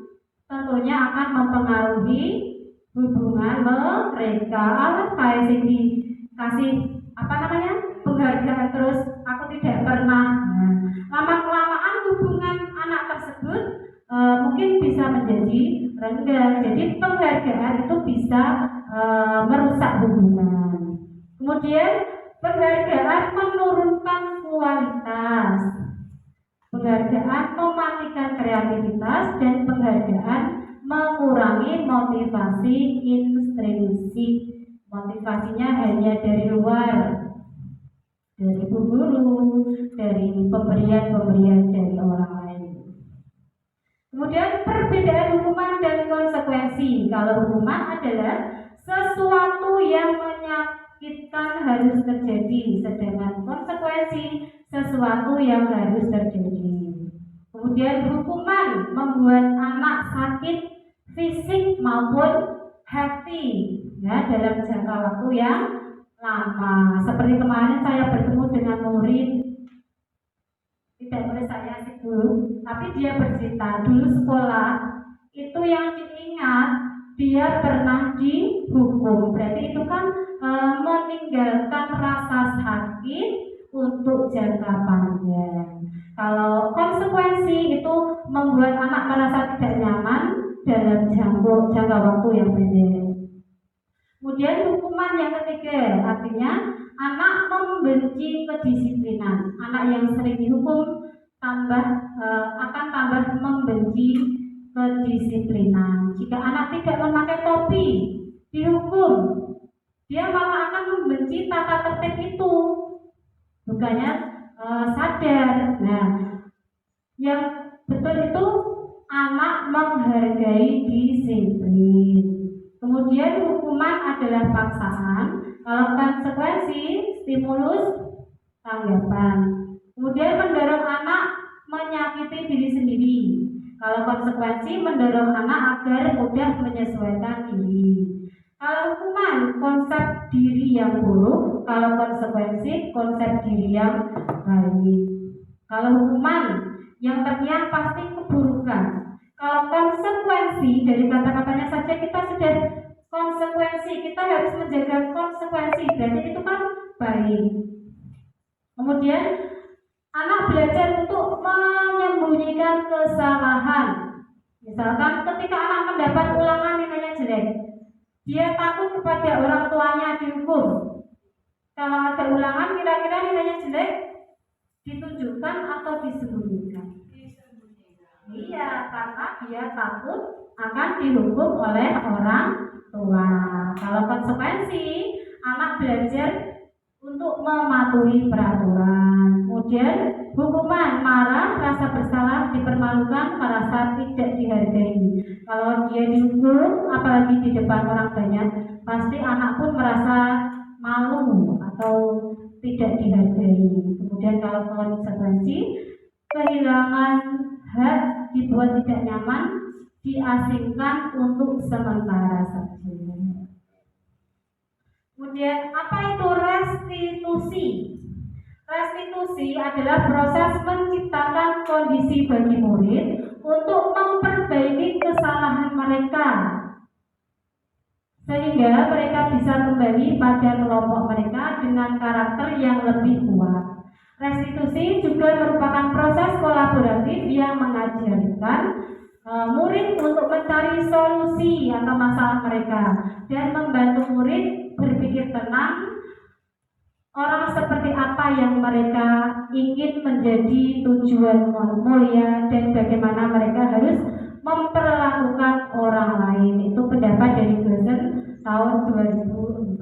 tentunya akan mempengaruhi hubungan mereka. Kayak dikasih penghargaan terus, aku tidak pernah. Lama-kelamaan hubungan anak tersebut mungkin bisa menjadi renggang. Jadi penghargaan itu bisa merusak hubungan. Kemudian penghargaan menurunkan kualitas, penghargaan mematikan kreativitas, dan penghargaan mengurangi motivasi intrinsik. Motivasinya hanya dari luar, dari guru, dari pemberian dari orang lain. Kemudian perbedaan hukuman dan konsekuensi. Kalau hukuman adalah sesuatu yang menyakitkan harus terjadi, sedangkan konsekuensi sesuatu yang harus terjadi. Kemudian hukuman membuat anak sakit fisik maupun hati, dalam jangka waktu yang lama. Seperti kemarin saya bertemu dengan murid, tidak boleh saya asik dulu, tapi dia bercerita dulu sekolah itu yang diingat dia pernah dihukum. Berarti itu kan meninggalkan rasa sakit untuk jangka panjang. Kalau konsekuensi itu membuat anak merasa tidak nyaman dalam jangka waktu yang pendek. Kemudian hukuman yang ketiga, artinya anak membenci kedisiplinan. Anak yang sering dihukum akan tambah membenci kedisiplinan. Jika anak tidak memakai topi dihukum, dia malah akan membenci tata tertib itu, bukannya sadar. Nah, yang betul itu anak menghargai disiplin. Kemudian hukuman adalah paksaan, kalau konsekuensi stimulus tanggapan. Kemudian mendorong anak menyakiti diri sendiri. Kalau konsekuensi mendorong anak agar mudah menyesuaikan diri. Kalau hukuman konsep diri yang buruk, kalau konsekuensi konsep diri yang baik. Kalau hukuman yang ternyata pasti keburukan. Kalau konsekuensi, dari kata-katanya saja kita sudah konsekuensi, kita harus menjaga konsekuensi, berarti itu kan baik. Kemudian anak belajar untuk menyembunyikan kesalahan. Misalkan ketika anak mendapat ulangan nilainya jelek, dia takut kepada orang tuanya dihukum. Kalau ada ulangan kira-kira nilainya jelek, Ditunjukkan atau disembunyikan? Iya, karena dia takut akan dihukum oleh orang tua. Kalau konsekuensi, anak belajar untuk mematuhi peraturan. Kemudian hukuman, marah, rasa bersalah, dipermalukan, merasa tidak dihargai. Kalau dia dihukum, apalagi di depan orang banyak, pasti anak pun merasa malu atau tidak dihargai. Kemudian kalau konsekuensi, kehilangan hak, dibuat tidak nyaman, diasingkan untuk sementara saja. Kemudian apa itu restitusi? Restitusi adalah proses menciptakan kondisi bagi murid untuk memperbaiki kesalahan mereka sehingga mereka bisa kembali pada kelompok mereka dengan karakter yang lebih kuat. Restitusi juga merupakan proses kolaboratif yang mengajarkan murid untuk mencari solusi atau masalah mereka dan membantu murid berpikir tenang orang seperti apa yang mereka ingin menjadi tujuan mulia dan bagaimana mereka harus memperlakukan orang lain. Itu pendapat dari dosen tahun 2004.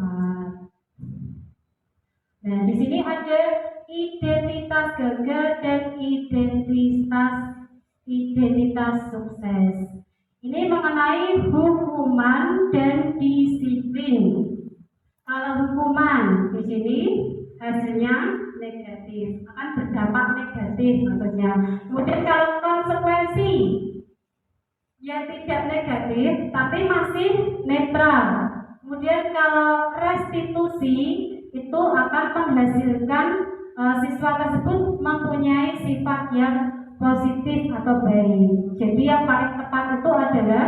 Nah, di sini ada identitas gagal dan identitas sukses. Ini mengenai hukuman dan disiplin. Kalau hukuman di sini hasilnya negatif, akan berdampak negatif maksudnya. Kemudian kalau konsekuensi yang tidak negatif tapi masih netral. Kemudian kalau restitusi itu akan menghasilkan siswa tersebut mempunyai sifat yang positif atau baik. Jadi yang paling tepat itu adalah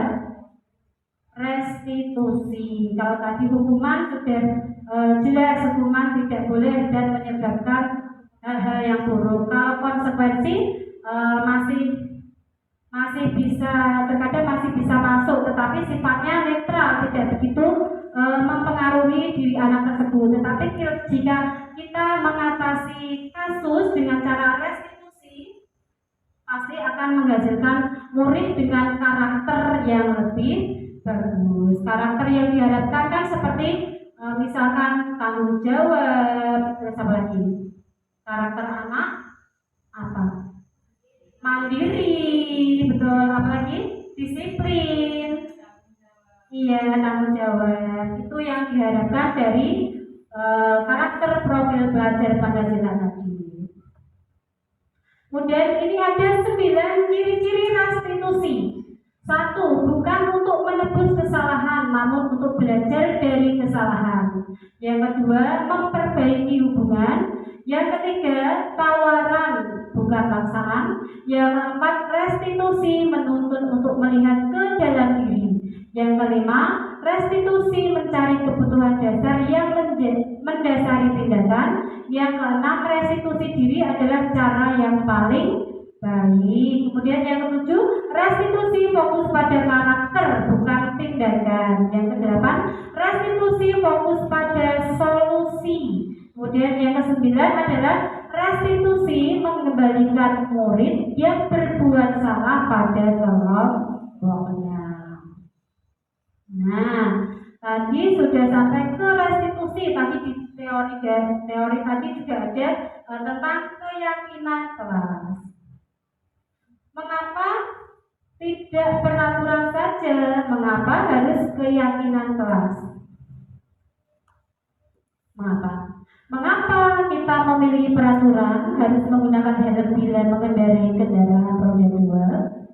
restitusi. Kalau tadi hukuman sudah jelas hukuman tidak boleh dan menyebabkan hal-hal yang buruk. Kalau konsekuensi masih bisa, terkadang masih bisa masuk, tetapi sifatnya netral, tidak begitu mempengaruhi diri anak tersebut. Tetapi jika kita mengatasi kasus dengan cara restitusi, pasti akan menghasilkan murid dengan karakter yang lebih bagus. Karakter yang diharapkan kan seperti misalkan tanggung jawab, terus apa lagi? Karakter anak apa? Mandiri, betul. Apa lagi? Disiplin. Iya, tanggung jawab. Itu yang diharapkan dari karakter profil pelajar Pancasila tadi. Kemudian ini ada 9 ciri-ciri restitusi. 1. Bukan untuk menebus kesalahan, namun untuk belajar dari kesalahan. Yang kedua, memperbaiki hubungan. Yang ketiga, tawaran bukan paksaan. Yang keempat, restitusi menuntun untuk melihat ke dalam diri. Yang kelima, restitusi mencari kebutuhan dasar yang mendasari tindakan. Yang keenam, restitusi diri adalah cara yang paling baik. Kemudian yang ketujuh, restitusi fokus pada karakter bukan tindakan. Yang kedelapan, restitusi fokus pada solusi. Kemudian yang kesembilan adalah restitusi mengembalikan murid yang berbuat salah pada kelompoknya. Nah, tadi sudah sampai ke restitusi. Tadi di teori tadi juga ada tentang keyakinan kelas. Mengapa tidak peraturan saja? Mengapa harus keyakinan kelas? Mengapa kita memilih peraturan harus menggunakan helm bila mengendarai kendaraan roda 2?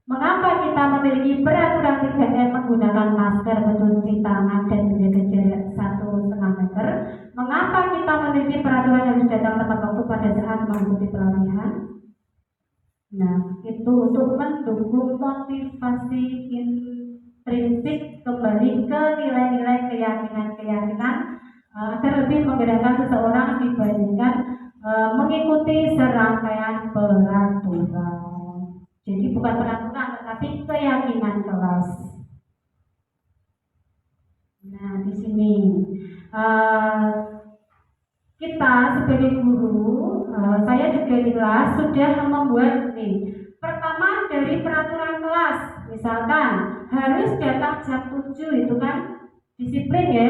Mengapa kita memiliki peraturan 3M menggunakan masker, mencuci tangan, dan menjaga jarak 1,5 meter? Mengapa kita memiliki peraturan harus datang tepat waktu pada saat mengikuti pelatihan? Nah, itu untuk mendukung motivasi intrinsik kembali ke nilai-nilai keyakinan-keyakinan agar lebih menggerakkan seseorang dibandingkan mengikuti serangkaian peraturan. Jadi bukan peraturan tetapi keyakinan kelas. Nah, di sini kita sebagai guru saya juga di kelas sudah membuat nih. Pertama dari peraturan kelas, misalkan harus datang jam 7 itu kan disiplin ya.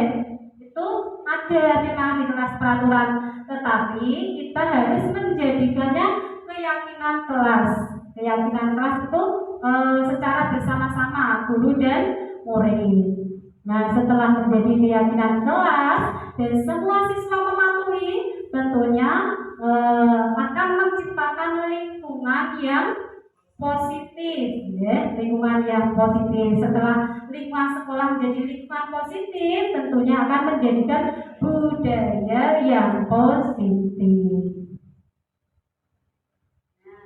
Itu ada memang di kelas peraturan, tetapi kita harus menjadikannya keyakinan kelas. Keyakinan kelas itu secara bersama-sama guru dan murid. Nah, setelah menjadi keyakinan kelas dan semua siswa mematuhi, tentunya akan menciptakan lingkungan yang positif, ya, lingkungan yang positif. Setelah lingkungan sekolah menjadi lingkungan positif, tentunya akan menjadikan budaya yang positif. Nah,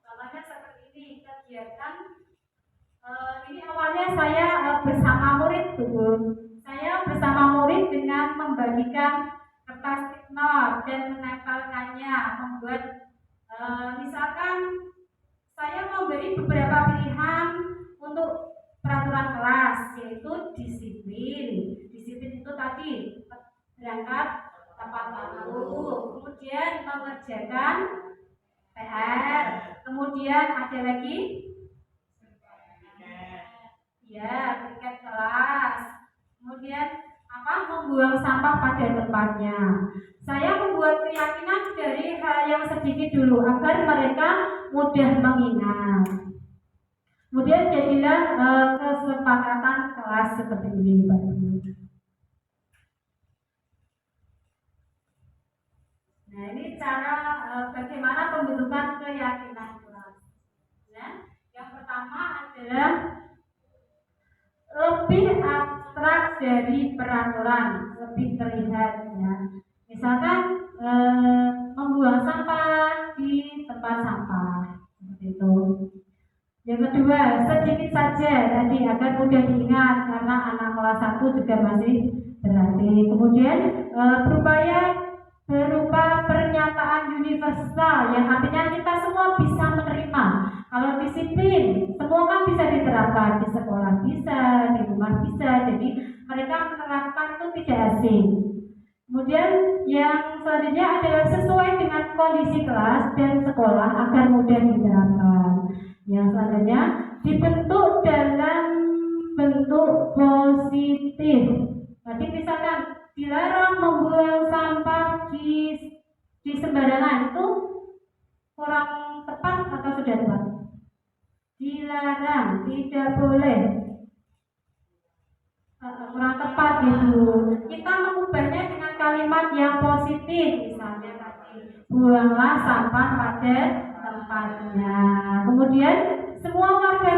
contohnya seperti ini kegiatan. Ini awalnya saya bersama murid tuh. Saya bersama murid dengan membagikan kertas tipnot dan menempelkannya, membuat misalkan saya memberi beberapa pilihan untuk peraturan kelas, yaitu disiplin. Disiplin itu tadi berangkat tepat waktu, kemudian mengerjakan PR, kemudian ada lagi ya tiket kelas, kemudian membuang sampah pada tempatnya. Saya membuat keyakinan dari hal yang sedikit dulu agar mereka mudah mengingat. Kemudian jadilah kesepakatan kelas seperti ini, Pak Ibu. Nah, ini cara bagaimana pembentukan keyakinan kelas. Nah, yang pertama adalah lebih abstrak dari peraturan, lebih terlihat ya. Misalkan membuang sampah di tempat sampah seperti itu. Yang kedua, sedikit saja tadi agar mudah diingat karena anak kelas 1 juga masih berlatih. Kemudian berupaya berupa pernyataan universal yang artinya kita semua bisa menerima. Kalau disiplin, semua kan bisa diterapkan di sekolah bisa, di rumah bisa. Jadi mereka menerapkan itu tidak asing. Kemudian yang selanjutnya adalah sesuai dengan kondisi kelas dan sekolah agar mudah diterapkan. Yang selanjutnya dibentuk dalam bentuk positif. Tadi misalkan dilarang membuang sampah di sembarangan, itu kurang tepat atau sudah tepat? Dilarang, tidak boleh. Kurang tepat itu. Kita mengubahnya dengan kalimat yang positif, misalnya tadi buanglah sampah pada tempatnya. Kemudian semua warga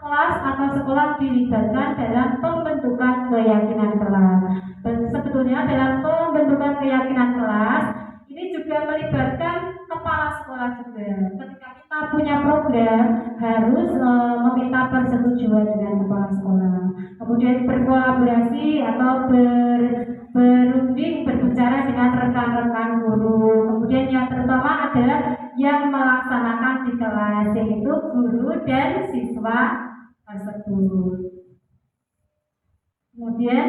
kelas atau sekolah dilibatkan dalam pembentukan keyakinan kelas. Dan sebetulnya dalam pembentukan keyakinan kelas ini juga melibatkan kepala sekolah juga. Ketika kita punya program harus meminta persetujuan dengan kepala sekolah. Kemudian berkolaborasi atau berunding berbicara dengan rekan-rekan guru. Kemudian yang terutama adalah yang melaksanakan di kelas, yaitu guru dan siswa tersebut. Kemudian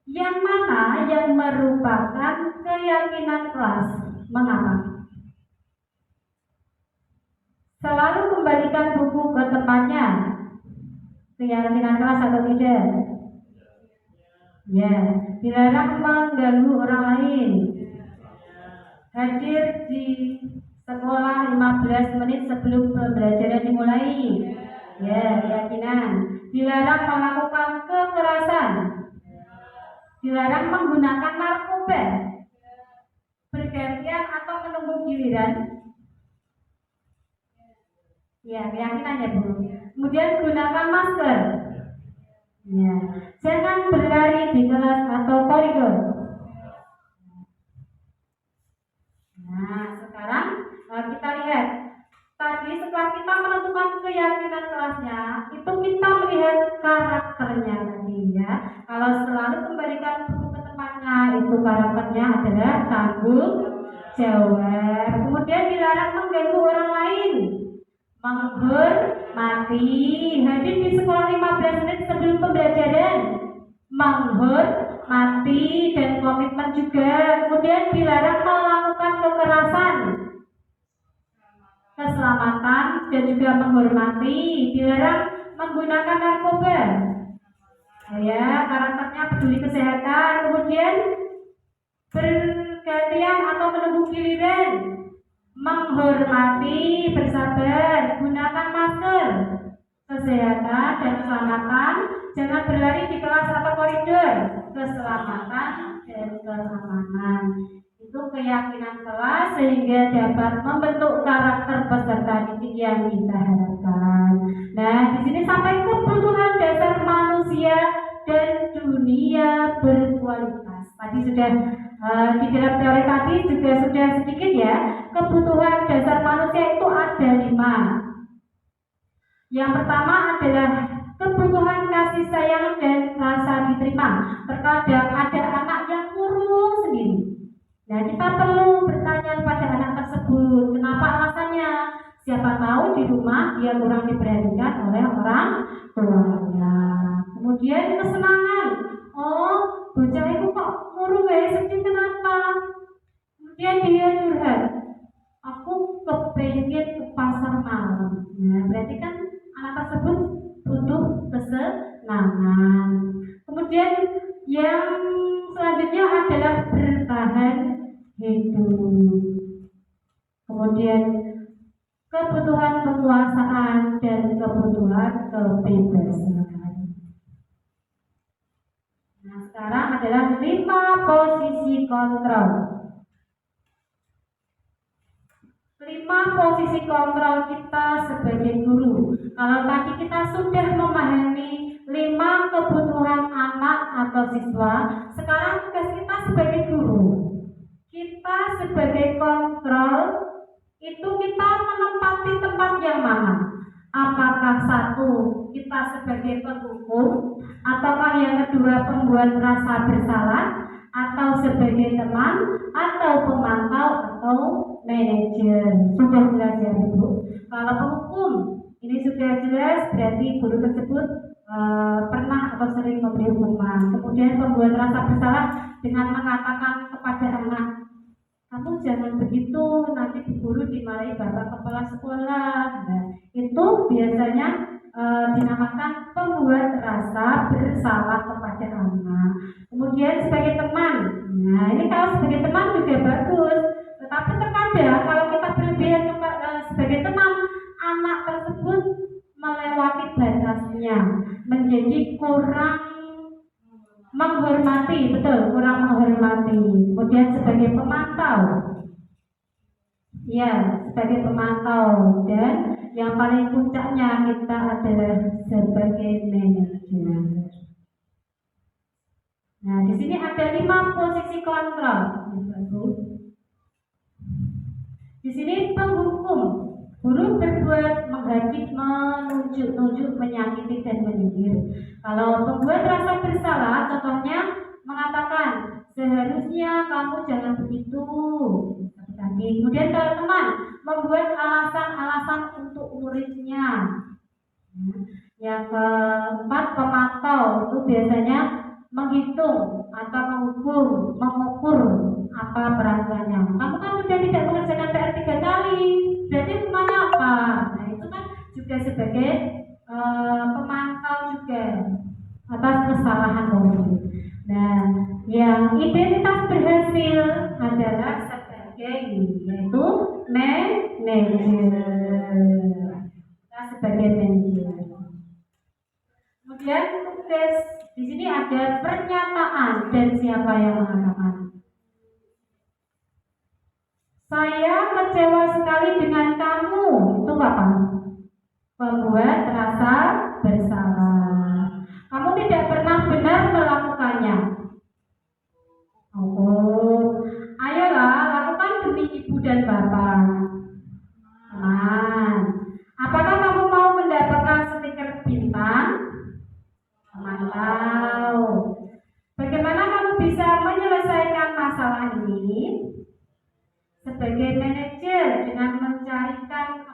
yang mana yang merupakan keyakinan kelas? Mengapa? Selalu kembalikan buku ke tempatnya. Keyakinan kelas atau tidak? Ya, dilarang mengganggu orang lain. Hadir di sekolah 15 menit sebelum pembelajaran dimulai. Ya, keyakinan. Dilarang melakukan kekerasan. Dilarang menggunakan narkoba. Bergantian atau menunggu giliran. Ya, keyakinannya Bu. Kemudian gunakan masker. Ya, jangan berlari di kelas atau koridor. Nah, sekarang kita lihat. Tadi setelah kita menentukan keyakinan kelasnya, itu kita melihat karakternya tadi ya. Kalau selalu kembalikan buku ke tempatnya, itu karakternya adalah tanggung jawab. Kemudian dilarang mengganggu orang lain. Menghormati, hadir di sekolah 15 menit sebelum pembelajaran, menghormati dan komitmen juga. Kemudian dilarang melakukan keselamatan, dan juga menghormati. Dilarang menggunakan narkoba. Ya, karakternya peduli kesehatan. Kemudian bergantian atau menunggu giliran, menghormati, bersabar, gunakan masker, kesehatan dan keselamatan, jangan berlari di kelas atau koridor, keselamatan dan keamanan. Itu keyakinan kelas sehingga dapat membentuk karakter peserta didik yang kita harapkan. Nah, di sini sampai kebutuhan dasar manusia dan dunia berkualitas. Tadi sudah di dalam teori tadi juga sudah sedikit ya. Kebutuhan dasar manusia itu ada 5. Yang pertama adalah kebutuhan kasih sayang dan rasa diterima. Terkadang ada anak yang murung sendiri. Nah, kita perlu bertanya pada anak tersebut, kenapa alasannya? Siapa tahu di rumah dia kurang diperhatikan oleh orang tuanya. Kemudian kesenangan. Oh, bocah itu kok murung ya, sedih kenapa? Kemudian dia curhat. Aku kepengen ke pasar malam. Nah, berarti kan anak tersebut butuh kesenangan. Kemudian yang selanjutnya adalah bertahan hidup. Kemudian kebutuhan kekuasaan dan kebutuhan kebebasan. Nah, sekarang adalah 5 posisi kontrol. 5 posisi kontrol kita sebagai guru. Kalau tadi kita sudah memahami 5 kebutuhan anak atau siswa, sekarang tugas kita sebagai guru. Kita sebagai kontrol itu kita menempati tempat yang mana? Apakah 1 kita sebagai penghukum, ataukah yang kedua pembuat rasa bersalah, atau sebagai teman, atau pemantau, atau manajer? Sudah jelas ya Ibu. Kalau penghukum ini sudah jelas, berarti guru tersebut pernah atau sering memberi hukuman. Kemudian pembuat rasa bersalah dengan mengatakan kepada anak, kamu jangan begitu, nanti guru dimarahi bapak kepala sekolah. Nah, itu biasanya dinamakan pembuat rasa bersalah kepada anak. Kemudian sebagai teman, nah ini kalau sebagai teman juga bagus, tetapi terkadang kalau kita berlebihan sebagai teman, anak tersebut melewati batasnya, menjadi kurang menghormati, betul, kurang menghormati. Kemudian sebagai pemantau, ya, sebagai pemantau, dan yang paling puncaknya kita adalah sebagai manajer. Nah, di sini ada 5 posisi kontrol. Di sini penghukum, guru berbuat menghakimi, menunjuk, menyakiti dan menyindir. Kalau pembuat rasa bersalah, contohnya mengatakan seharusnya kamu jangan begitu. Kemudian kalau teman membuat alasan-alasan untuk muridnya. Yang keempat pemantau, itu biasanya menghitung atau menghukum, mengukur apa peraturannya. Kamu kan sudah tidak mengerjakan PR 3 kali, berarti hukumannya apa? Nah, itu kan juga sebagai pemantau juga atas kesalahan murid. Nah, yang identitas berhasil adalah sebagai yaitu manajer. Kita sebagai manajer. Kemudian tugas di sini ada pernyataan dan siapa yang mengatakan. Saya kecewa sekali dengan kamu. Itu apa? Membuat rasa bersalah. Kamu tidak pernah benar melakukannya. Oh, ayolah lakukan demi ibu dan bapak. Teman, apakah kamu mau mendapatkan stiker bintang? Teman tahu. Bagaimana kamu bisa menyelesaikan masalah ini? Sebagai manajer dengan mencarikan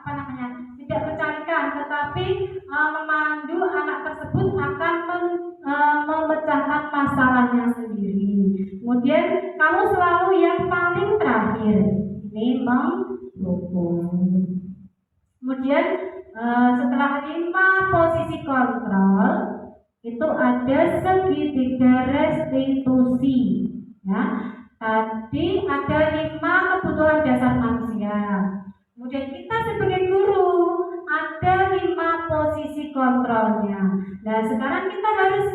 tidak mencarikan, tetapi memandu anak tersebut akan memecahkan masalahnya sendiri. Kemudian kamu selalu yang paling terakhir, ini menghukum. Kemudian setelah 5 posisi kontrol itu ada segitiga restitusi. Ya, tadi ada 5 kebutuhan dasar manusia. Kemudian kita sebagai guru ada 5 posisi kontrolnya. Nah, sekarang kita harus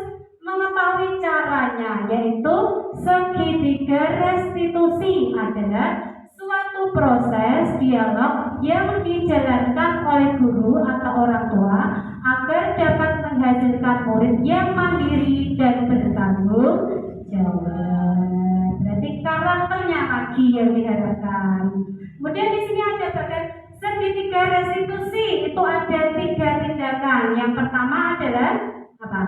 mengetahui caranya, yaitu segitiga restitusi adalah suatu proses dialog yang dijalankan oleh guru atau orang tua agar dapat menghasilkan murid yang mandiri dan bertanggung jawab. Berarti karakternya lagi yang diharapkan. Kemudian di sini ada bagian segitiga restitusi, itu ada 3 tindakan. Yang pertama adalah apa?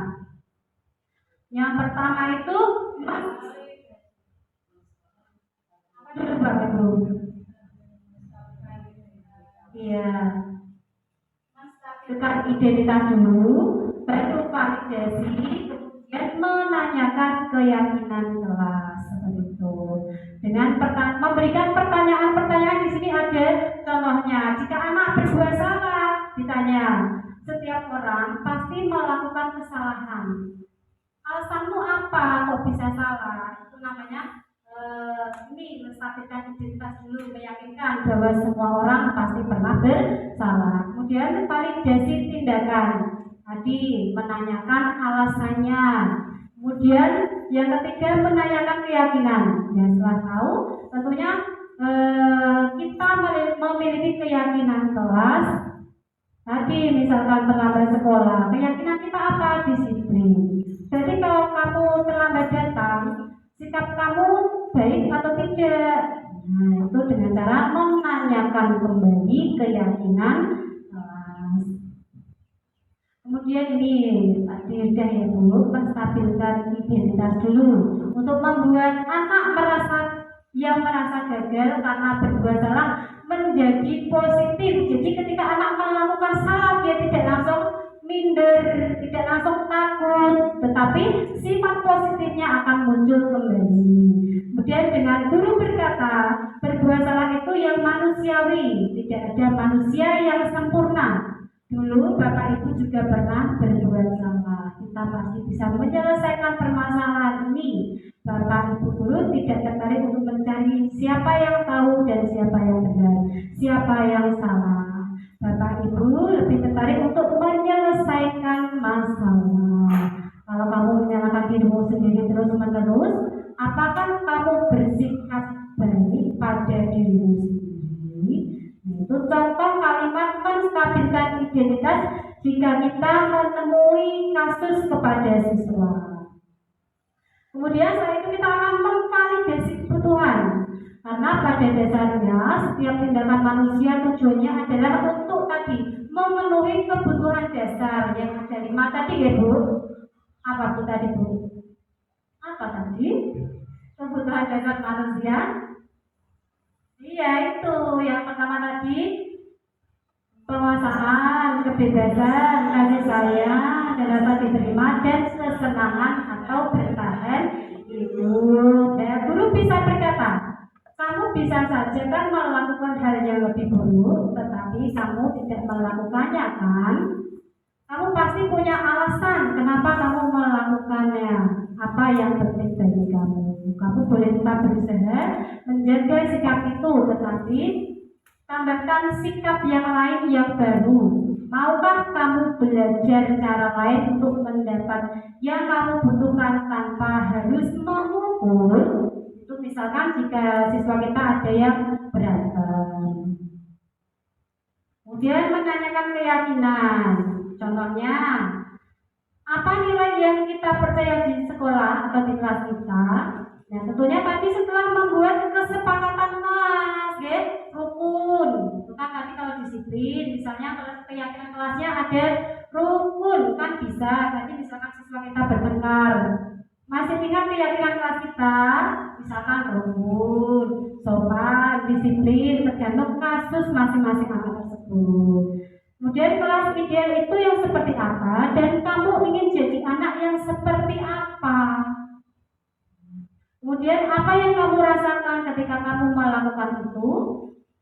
Yang pertama itu apa dulu Bapak Ibu? Iya, menstabilkan identitas dulu, baru validasi, kemudian menanyakan keyakinan kelas seperti itu. Dengan memberikan pertanyaan-pertanyaan di sini ada contohnya. Jika anak berbuat salah, ditanya. Setiap orang pasti melakukan kesalahan. Alasanmu apa kok bisa salah? Itu namanya ini menstabilkan identitas dulu, meyakinkan bahwa semua orang pasti pernah bersalah. Kemudian validasi tindakan, tadi menanyakan alasannya. Kemudian yang ketiga menanyakan keyakinan. Ya, setelah tahu tentunya kita memiliki keyakinan kelas. Tadi misalkan terlambat sekolah, keyakinan kita apa? Disiplin. Jadi kalau kamu terlambat datang, sikap kamu baik atau tidak? Nah, itu dengan cara menanyakan kembali keyakinan kelas. Kemudian ini tadi sudah ya Bu, menstabilkan identitas dulu untuk membuat anak yang merasa gagal karena berbuat salah menjadi positif. Jadi ketika anak melakukan salah, dia tidak langsung minder, tidak langsung takut, tetapi sifat positifnya akan muncul kembali. Kemudian dengan guru berkata, berbuat salah itu yang manusiawi, tidak ada manusia yang sempurna. Dulu Bapak Ibu juga pernah berbuat salah. Kita pasti bisa menyelesaikan permasalahan ini. Bapak Ibu guru tidak tertarik untuk mencari siapa yang tahu dan siapa yang benar, siapa yang salah. Bapak Ibu lebih tertarik untuk menyelesaikan masalah. Kalau kamu menyalahkan dirimu sendiri terus-menerus, apakah kamu bersikap baik pada dirimu sendiri? Itu contoh kalimat menstabilkan identitas jika kita menemui kasus kepada siswa. Kemudian setelah itu kita akan memvalidasi kebutuhan. Karena pada dasarnya setiap tindakan manusia tujuannya adalah untuk tadi memenuhi kebutuhan dasar yang ada 5 tadi ya Bu. Apa Bu tadi Bu? Apa tadi? Kebutuhan dasar manusia. Iya itu yang pertama tadi, penguasaan, kebebasan, kasih sayang, dan rasa diterima dan kesenangan atau bertahan hidup. Ya, guru bisa berkata, kamu bisa saja kan melakukan hal yang lebih buruk, tetapi kamu tidak melakukannya kan? Kamu pasti punya alasan kenapa kamu melakukannya. Apa yang penting bagi kamu? Kamu boleh tetap berusaha menjaga sikap itu, tetapi tambahkan sikap yang lain yang baru. Maukah kamu belajar cara lain untuk mendapat yang kamu butuhkan tanpa harus memukul? Itu misalkan jika siswa kita ada yang berantem. Kemudian menanyakan keyakinan. Contohnya, apa nilai yang kita percaya di sekolah atau di kelas kita? Nah, tentunya tadi setelah membuat kesepakatan kelas, ya, rukun. Itu kan tadi kalau disiplin, misalnya kalau keyakinan kelasnya ada rukun, kan bisa. Tadi misalkan siswa kita bertengkar, masih ingat keyakinan kelas kita? Misalkan rukun, sopan, disiplin, tergantung kasus masing-masing anak tersebut. Kemudian kelas ideal itu yang seperti apa dan kamu ingin jadi anak yang seperti apa? Kemudian apa yang kamu rasakan ketika kamu melakukan itu?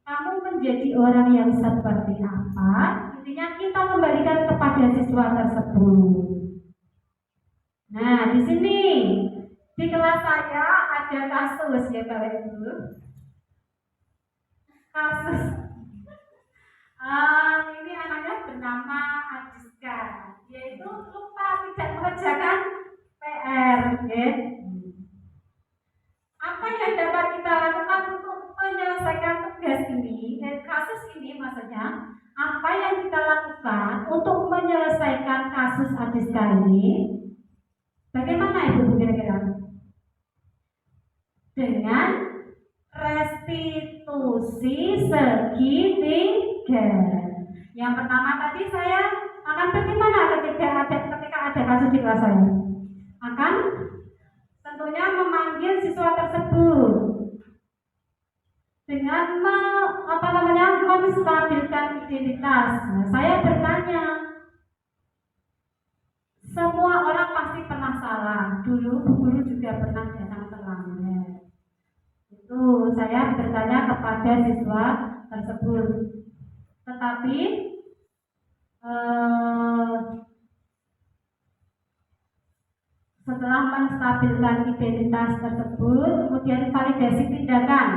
kamu menjadi orang yang seperti apa? Intinya kita kembalikan kepada siswa tersebut. Nah, di sini di kelas saya ada kasus ya Bapak Ibu. Kasus ini anaknya bernama Adiska, yaitu lupa tidak mengerjakan PR. Ya. Apa yang dapat kita lakukan untuk menyelesaikan tugas ini, kasus ini maksudnya, apa yang kita lakukan untuk menyelesaikan kasus Adiska ini? Bagaimana Ibu kira-kira? Dengan restitusi segitiga. Yang pertama tadi saya akan bagaimana ketika ada kasus di kelas saya? Akan tentunya memanggil siswa tersebut dengan menstabilkan identitas. Nah, saya bertanya, semua orang pasti pernah salah. Dulu Bu Guru juga pernah datang terlambat. Itu saya bertanya kepada siswa tersebut. Tetapi setelah menstabilkan identitas tersebut, kemudian validasi tindakan,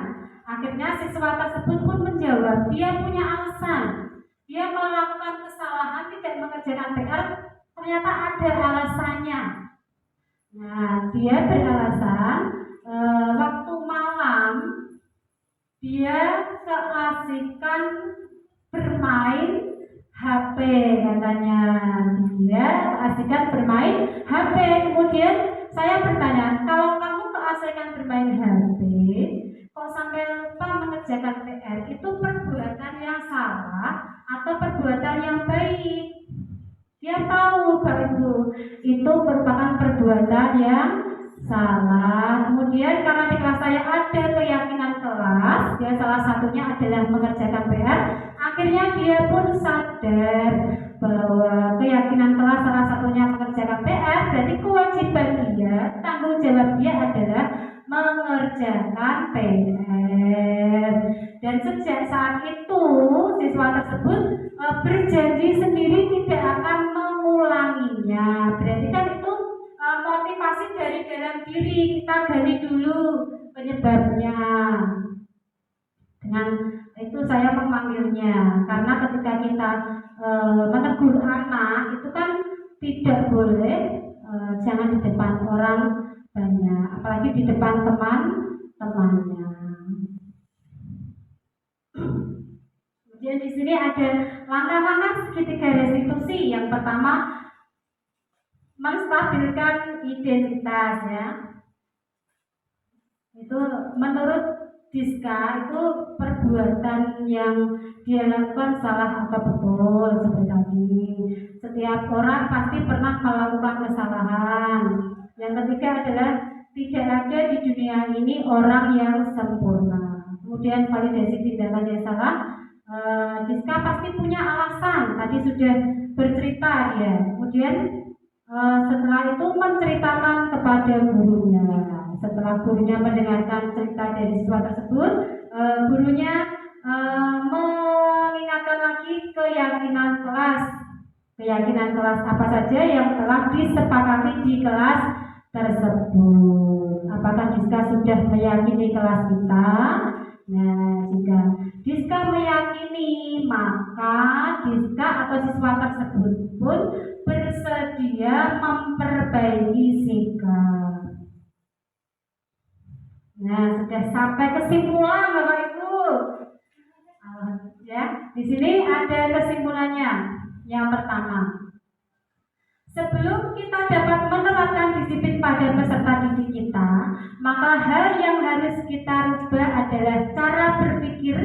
akhirnya siswa tersebut pun menjawab, dia punya alasan, dia melakukan kesalahan tidak mengerjakan PR, ternyata ada alasannya. Nah, dia beralasan waktu malam dia keasikan bermain HP, katanya dia keasikan bermain HP. Kemudian saya bertanya, kalau kamu keasikan bermain HP, kok sampai lupa mengerjakan PR, itu perbuatan yang salah atau perbuatan yang baik? Dia tahu Bapak Ibu, itu merupakan perbuatan yang salah. Kemudian karena di kelas saya ada keyakinan kelas, dia salah satunya adalah mengerjakan PR. Akhirnya dia pun sadar bahwa keyakinan kelas salah satunya mengerjakan PR, berarti kewajiban dia, tanggung jawab dia adalah mengerjakan PR. Dan sejak saat itu siswa tersebut berjanji sendiri tidak akan mengulanginya. Berarti kan itu motivasi dari dalam diri, kita gali dulu penyebabnya. Dengan itu saya memanggilnya, karena ketika kita menegur anak itu kan tidak boleh jangan di depan orang banyak, apalagi di depan teman-temannya. Kemudian di sini ada langkah-langkah segitiga restitusi. Yang pertama, menstabilkan identitas ya. Itu menurut Diska itu perbuatan yang dia lakukan salah atau betul seperti tadi. Setiap orang pasti pernah melakukan kesalahan. Yang ketiga adalah tidak ada di dunia ini orang yang sempurna. Kemudian validasi tindakan yang salah. Diska pasti punya alasan, tadi sudah bercerita dia. Kemudian setelah itu menceritakan kepada gurunya. Setelah gurunya mendengarkan cerita dari siswa tersebut, gurunya mengingatkan lagi keyakinan kelas apa saja yang telah disepakati di kelas tersebut. Apakah Diska sudah meyakini kelas kita? Nah, jika Diska meyakini, maka Diska atau siswa tersebut pun bersedia memperbaiki sikap. Nah, sudah sampai kesimpulan Bapak Ibu. Ya, di sini ada kesimpulannya. Yang pertama, sebelum kita dapat menerapkan disiplin pada peserta didik kita, maka hal yang harus kita rubah adalah cara berpikir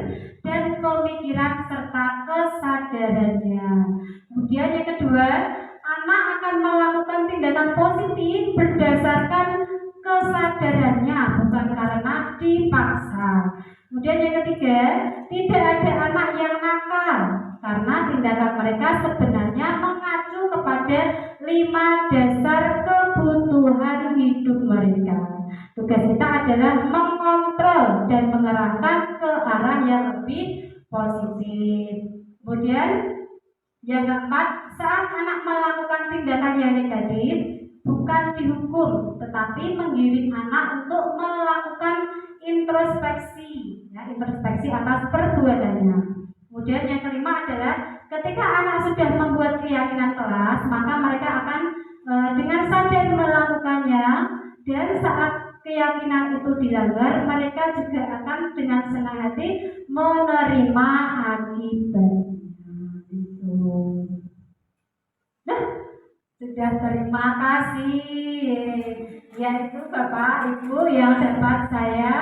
dan pemikiran serta kesadarannya. Kemudian yang kedua, anak akan melakukan tindakan positif berdasarkan kesadarannya, bukan karena dipaksa. Kemudian yang ketiga, tidak ada anak yang nakal karena tindakan mereka sebenarnya mengacu kepada 5 dasar kebutuhan hidup mereka. Tugas kita adalah mengontrol dan mengerahkan ke arah yang lebih positif. Kemudian yang keempat, saat anak melakukan tindakan yang negatif, bukan dihukum, tetapi menggiring anak untuk melakukan introspeksi, ya, introspeksi atas perbuatannya. Kemudian yang kelima adalah ketika anak sudah membuat keyakinan kelas, maka mereka akan dengan sadar melakukannya, dan saat keyakinan itu dilanggar, mereka juga akan dengan senang hati menerima akibatnya. Nah, sudah, terima kasih. Yaitu Bapak Ibu yang dapat saya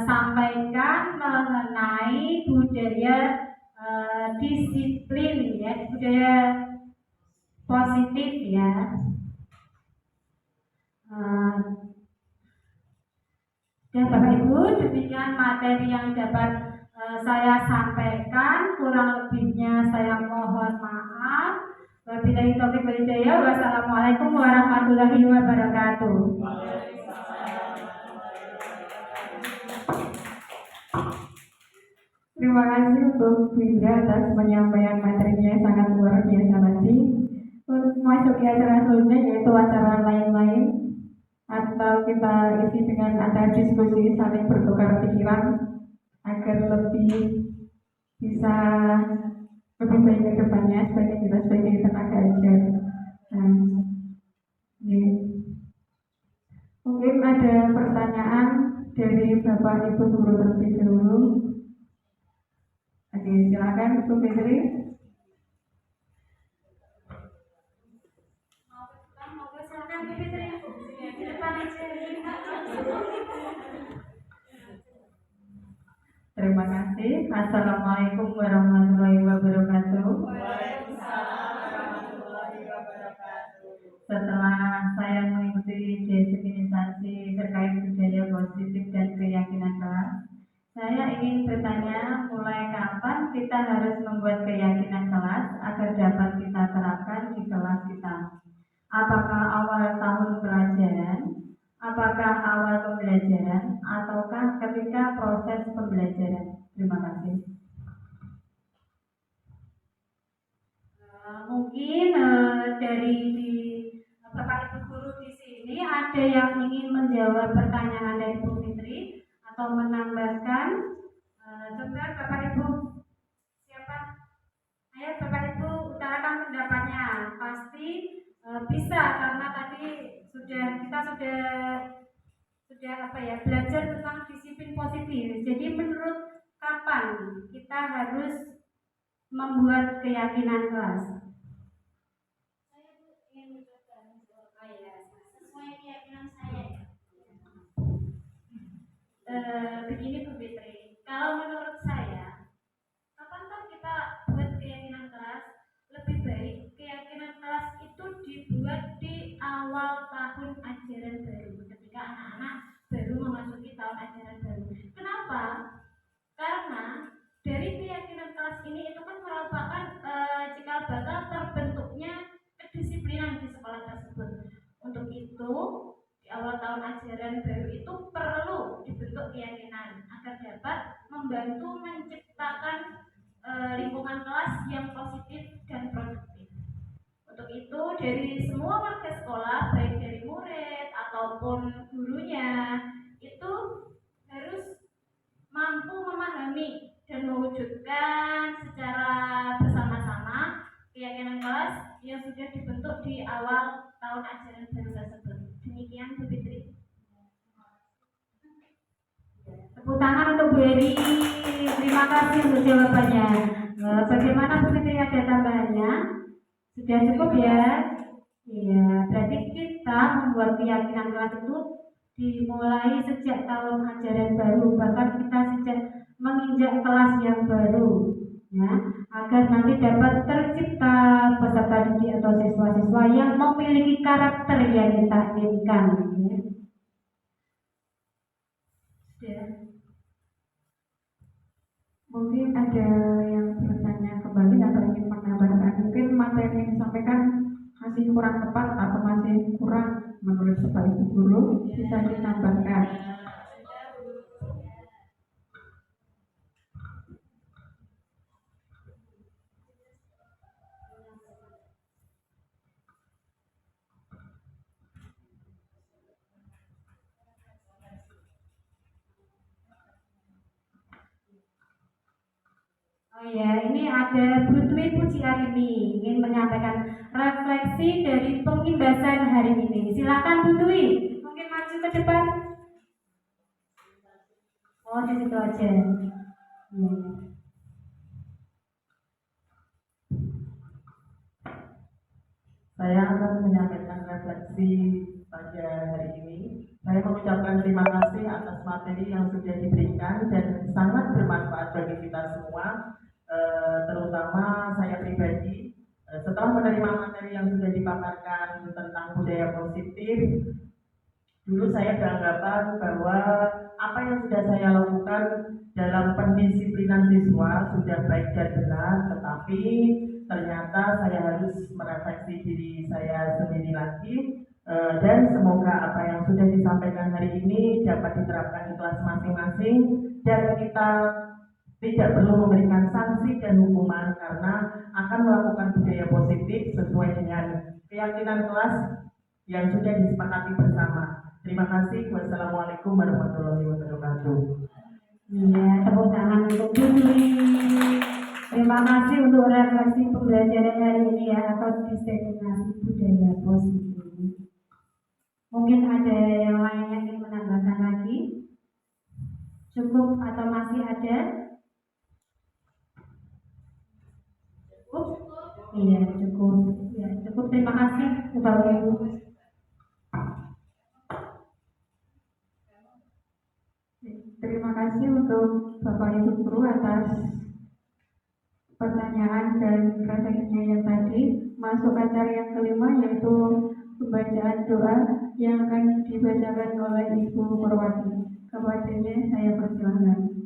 sampaikan mengenai budaya disiplin, ya, budaya positif, ya. Dan Bapak Ibu, demikian materi yang dapat saya sampaikan. Kurang lebihnya saya mohon maaf. Wabillahi taufiq wal hidayah. Wassalamualaikum warahmatullahi wabarakatuh. Terima kasih untuk Bu Indra atas penyampaian materinya yang sangat luar biasa tadi. Untuk masuk ke acara selanjutnya, yaitu acara lain-lain, atau kita isi dengan acara diskusi saling bertukar pikiran agar lebih bisa lebih baik ke depannya sebagai kita sebagai tenaga ajar. Mungkin ada pertanyaan dari Bapak Ibu guru terlebih dahulu. Oke, silakan Bu Fitri. Silakan Bu Fitri. Di depan aja. Terima kasih. Assalamualaikum warahmatullahi wabarakatuh. Setelah saya mengikuti definisi terkait budaya positif dan keyakinan kelas, saya ingin bertanya, mulai kapan kita harus membuat keyakinan kelas agar dapat kita terapkan di kelas kita? Apakah awal tahun pelajaran? Apakah awal pembelajaran? Ataukah ketika proses pembelajaran? Terima kasih. Mungkin dari Bapak Ibu guru di sini ada yang ingin menjawab pertanyaan dari Bu Fitri atau menambahkan. Coba Bapak Ibu, siapa? Ayo Bapak Ibu utarakan pendapatnya. Pasti bisa, karena tadi kita sudah belajar tentang disiplin positif. Jadi menurut kapan kita harus membuat keyakinan kelas? Saya ingin mencoba sesuai keyakinan saya. Begini Bu Fitri, kalau menurut saya, kapankah kita buat keyakinan kelas? Lebih baik keyakinan kelas itu dibuat di awal tahun ajaran baru, ketika anak-anak baru memasuki tahun ajaran baru. Kenapa? Karena dari keyakinan kelas ini itu kan merupakan cikal bakal terbentuknya kedisiplinan di sekolah tersebut. Untuk itu, di awal tahun ajaran baru itu perlu dibentuk keyakinan agar dapat membantu menciptakan lingkungan kelas yang positif dan produktif. Untuk itu, dari semua warga sekolah, baik dari murid ataupun gurunya, itu harus mampu memahami dan mewujudkan secara bersama-sama keyakinan kelas yang sudah dibentuk di awal tahun ajaran baru tersebut. Demikian Bu Fitri. Tepuk tangan untuk Bu Eri. Terima kasih untuk jawabannya. Bagaimana Bu Fitri, ada tambahannya? Sudah cukup ya? Iya, berarti kita membuat keyakinan kelas itu dimulai sejak tahun ajaran baru, bahkan kita sejak menginjak kelas yang baru, ya, agar nanti dapat tercipta peserta didik atau siswa-siswa yang memiliki karakter yang kita inginkan. Ya. Sudah. Mungkin ada yang bertanya kembali atau ingin menambahkan. Mungkin materi yang disampaikan masih kurang tepat atau masih kurang menurut Bapak Ibu guru, bisa ditambahkan. Oh ya, ini ada Bu Dwi Pujiarini ingin menyampaikan refleksi dari pengimbasan hari ini. Silakan Bu Dwi, mungkin maju ke depan. Oh, di situ aja. Ya. Saya akan menyampaikan refleksi pada hari ini. Saya mengucapkan terima kasih atas materi yang sudah diberikan dan sangat bermanfaat bagi kita semua, terutama saya pribadi. Setelah menerima materi yang sudah dipaparkan tentang budaya positif, dulu saya beranggapan bahwa apa yang sudah saya lakukan dalam pendisiplinan siswa sudah baik dan benar, tetapi ternyata saya harus merefleksi diri saya sendiri lagi, dan semoga apa yang sudah disampaikan hari ini dapat diterapkan di kelas masing-masing dan kita tidak perlu memberikan sanksi dan hukuman karena akan melakukan budaya positif sesuai dengan keyakinan kelas yang sudah disepakati bersama. Terima kasih. Wassalamualaikum warahmatullahi wabarakatuh. Iya, tepuk tangan untuk Bu Dwi. Terima kasih untuk refleksi pembelajaran hari ini ya, atau diseminasi budaya positif. Mungkin ada yang lain yang ingin menambahkan lagi? Cukup atau masih ada? Cukup? Iya, cukup. Ya, cukup. Terima kasih Bapak Ibu. Terima kasih untuk Bapak Ibu Guru atas pertanyaan dan refleksinya yang tadi. Masuk acara yang kelima yaitu pembacaan doa yang akan dibacakan oleh Ibu Purwati. Kepadanya saya persilahkan.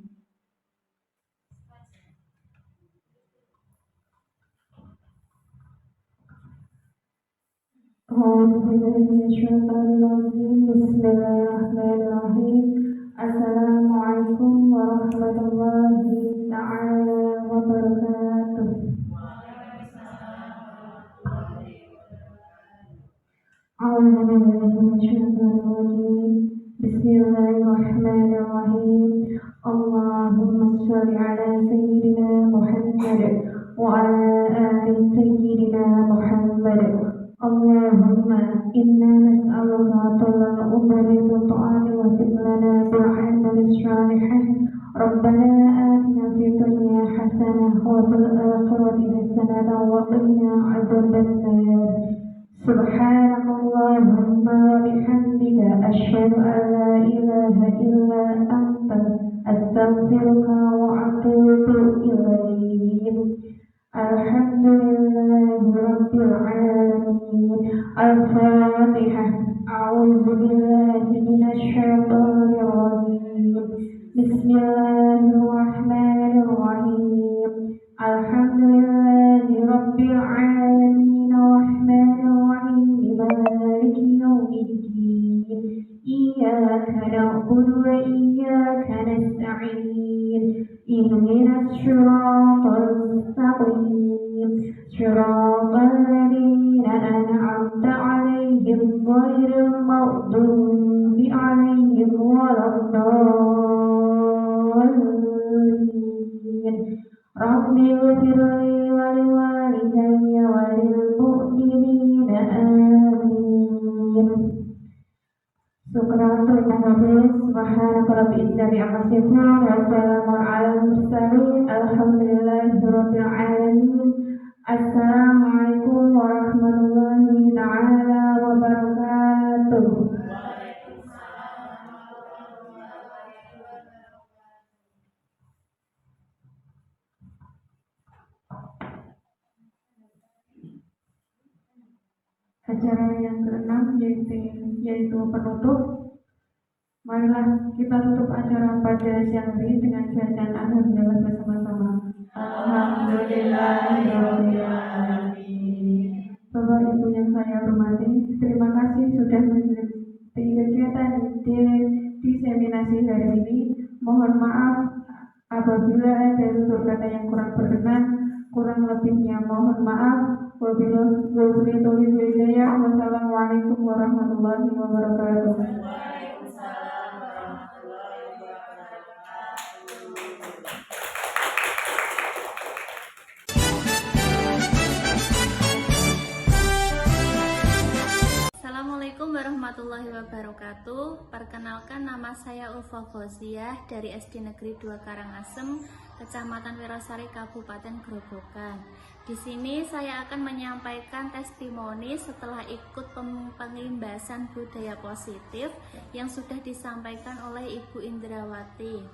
Bismillahirrahmanirrahim. Assalamualaikum warahmatullahi ta'ala wabarakatuh. Bismillahirrahmanirrahim. Allahumma sholli ala sayyidina Muhammad wa ala ali sayyidina Muhammad. Allahumma inna nas'aluka talal umri ta'ala wa tiblana bil'amal salihah. Rabbana atina fid dunya hasanah wa fil akhirati hasanah wa qina adzabannar. Subhanakallahumma wa bihamdika asyhadu an la ilaha illa anta astaghfiruka wa atubu ilaik. Alhamdulillahi rabbil alamin. Al-Fatihah. A'udzu billahi minasy syaithanir rajim. Bismillahirrahmanirrahim. Alhamdulillahi rabbil alamin. Rahmanir rahim. Maliki yaumiddin. Iyyaka na'budu wa iyyaka nasta'in. Ihdinas siratal mustaqim. Siratal ladzina an'amta 'alaihim ghairil maghdubi 'alaihim waladdallin. Rabbi ighfirli wa liwalidayya wa lil mu'minina amin. Syukratul Nabi. Subhanaka rabbil izzati amma yasifun wa salamun alal mursalin. Alhamdulillahi rabbil alamin. Assalamualaikum warahmatullahi ta'ala wabarakatuh. Acara yang keenam yaitu penutup. Marilah kita tutup acara pada siang hari dengan bacaan alhamdulillah bersama-sama. Alhamdulillahirabbil alamin. Bapak Ibu yang saya hormati, terima kasih sudah mengikuti kegiatan diseminasi hari ini. Mohon maaf apabila ada tutur kata yang kurang berkenan, kurang lebihnya mohon maaf. Wassalamualaikum warahmatullahi wabarakatuh. Perkenalkan, nama saya Ulfa Fauziah dari SD Negeri 2 Karangasem, Kecamatan Wirosari, Kabupaten Grobogan. Di sini saya akan menyampaikan testimoni setelah ikut pengimbasan budaya positif yang sudah disampaikan oleh Ibu Indrawati.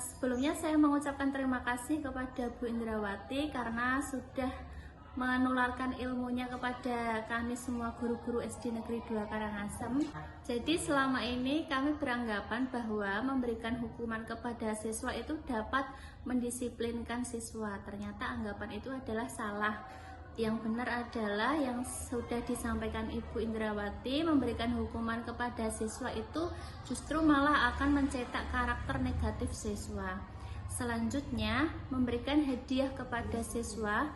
Sebelumnya saya mengucapkan terima kasih kepada Bu Indrawati karena sudah menularkan ilmunya kepada kami semua guru-guru SD Negeri 2 Karangasem. Jadi selama ini kami beranggapan bahwa memberikan hukuman kepada siswa itu dapat mendisiplinkan siswa. Ternyata anggapan itu adalah salah. Yang benar adalah yang sudah disampaikan Ibu Indrawati, memberikan hukuman kepada siswa itu justru malah akan mencetak karakter negatif siswa. Selanjutnya, memberikan hadiah kepada siswa.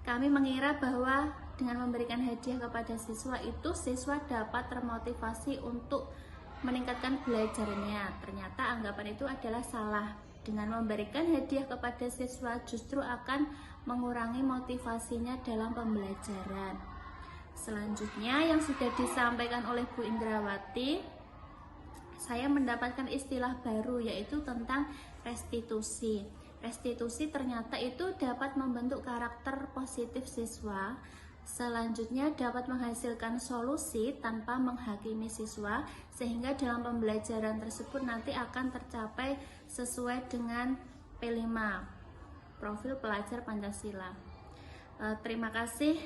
Kami mengira bahwa dengan memberikan hadiah kepada siswa itu siswa dapat termotivasi untuk meningkatkan belajarnya. Ternyata anggapan itu adalah salah. Dengan memberikan hadiah kepada siswa justru akan mengurangi motivasinya dalam pembelajaran. Selanjutnya yang sudah disampaikan oleh Bu Indrawati, saya mendapatkan istilah baru yaitu tentang restitusi. Restitusi ternyata itu dapat membentuk karakter positif siswa. Selanjutnya dapat menghasilkan solusi tanpa menghakimi siswa, sehingga dalam pembelajaran tersebut nanti akan tercapai sesuai dengan P5, Profil Pelajar Pancasila. Terima kasih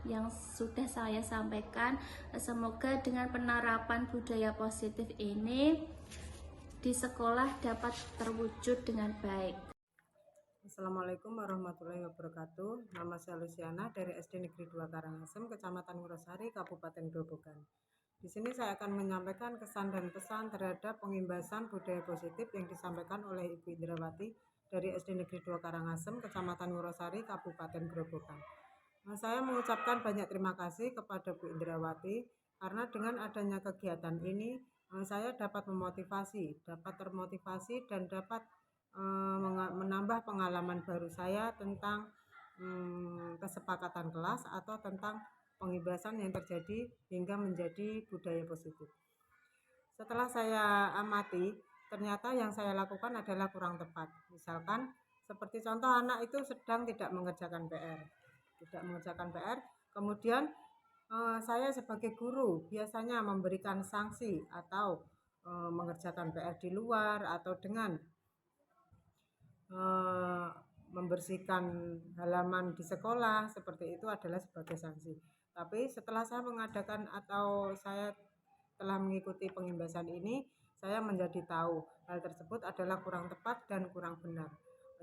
yang sudah saya sampaikan. Semoga dengan penerapan budaya positif ini di sekolah dapat terwujud dengan baik. Assalamualaikum warahmatullahi wabarakatuh. Nama saya Luciana dari SD Negeri 2 Karangasem, Kecamatan Wirosari, Kabupaten Grobogan. Di sini saya akan menyampaikan kesan dan pesan terhadap pengimbasan budaya positif yang disampaikan oleh Ibu Indrawati dari SD Negeri 2 Karangasem, Kecamatan Wirosari, Kabupaten Grobogan. Saya mengucapkan banyak terima kasih kepada Bu Indrawati karena dengan adanya kegiatan ini saya dapat termotivasi dan dapat menambah pengalaman baru saya tentang kesepakatan kelas atau tentang pengimbasan yang terjadi hingga menjadi budaya positif. Setelah saya amati, ternyata yang saya lakukan adalah kurang tepat. Misalkan seperti contoh, anak itu sedang tidak mengerjakan PR, kemudian saya sebagai guru biasanya memberikan sanksi atau mengerjakan PR di luar atau dengan membersihkan halaman di sekolah, seperti itu adalah sebagai sanksi. Tapi setelah saya mengadakan atau saya telah mengikuti pengimbasan ini, saya menjadi tahu hal tersebut adalah kurang tepat dan kurang benar.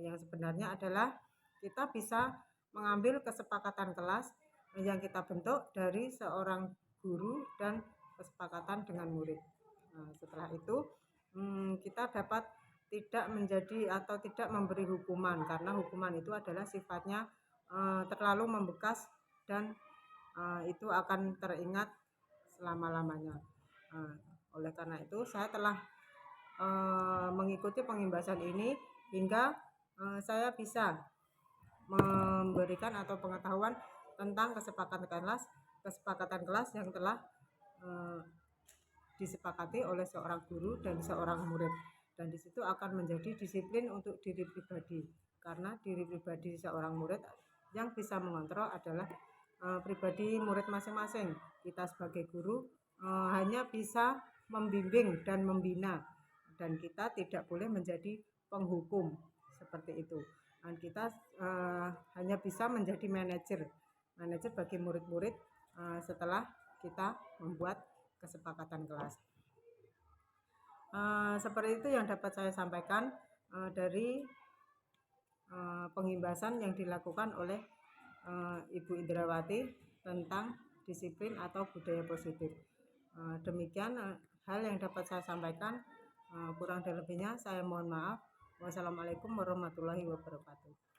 Yang sebenarnya adalah kita bisa mengambil kesepakatan kelas yang kita bentuk dari seorang guru dan kesepakatan dengan murid. Setelah itu kita dapat tidak menjadi atau tidak memberi hukuman, karena hukuman itu adalah sifatnya terlalu membekas dan itu akan teringat selama-lamanya. Oleh karena itu saya telah mengikuti pengimbasan ini hingga saya bisa memberikan atau pengetahuan tentang kesepakatan kelas yang telah disepakati oleh seorang guru dan seorang murid. Dan di situ akan menjadi disiplin untuk diri pribadi, karena diri pribadi seorang murid yang bisa mengontrol adalah pribadi murid masing-masing. Kita sebagai guru hanya bisa membimbing dan membina, dan kita tidak boleh menjadi penghukum seperti itu. Dan kita hanya bisa menjadi manajer bagi murid-murid setelah kita membuat kesepakatan kelas. Seperti itu yang dapat saya sampaikan dari pengimbasan yang dilakukan oleh Ibu Indrawati tentang disiplin atau budaya positif. Demikian hal yang dapat saya sampaikan. Kurang dan lebihnya saya mohon maaf. Wassalamualaikum warahmatullahi wabarakatuh.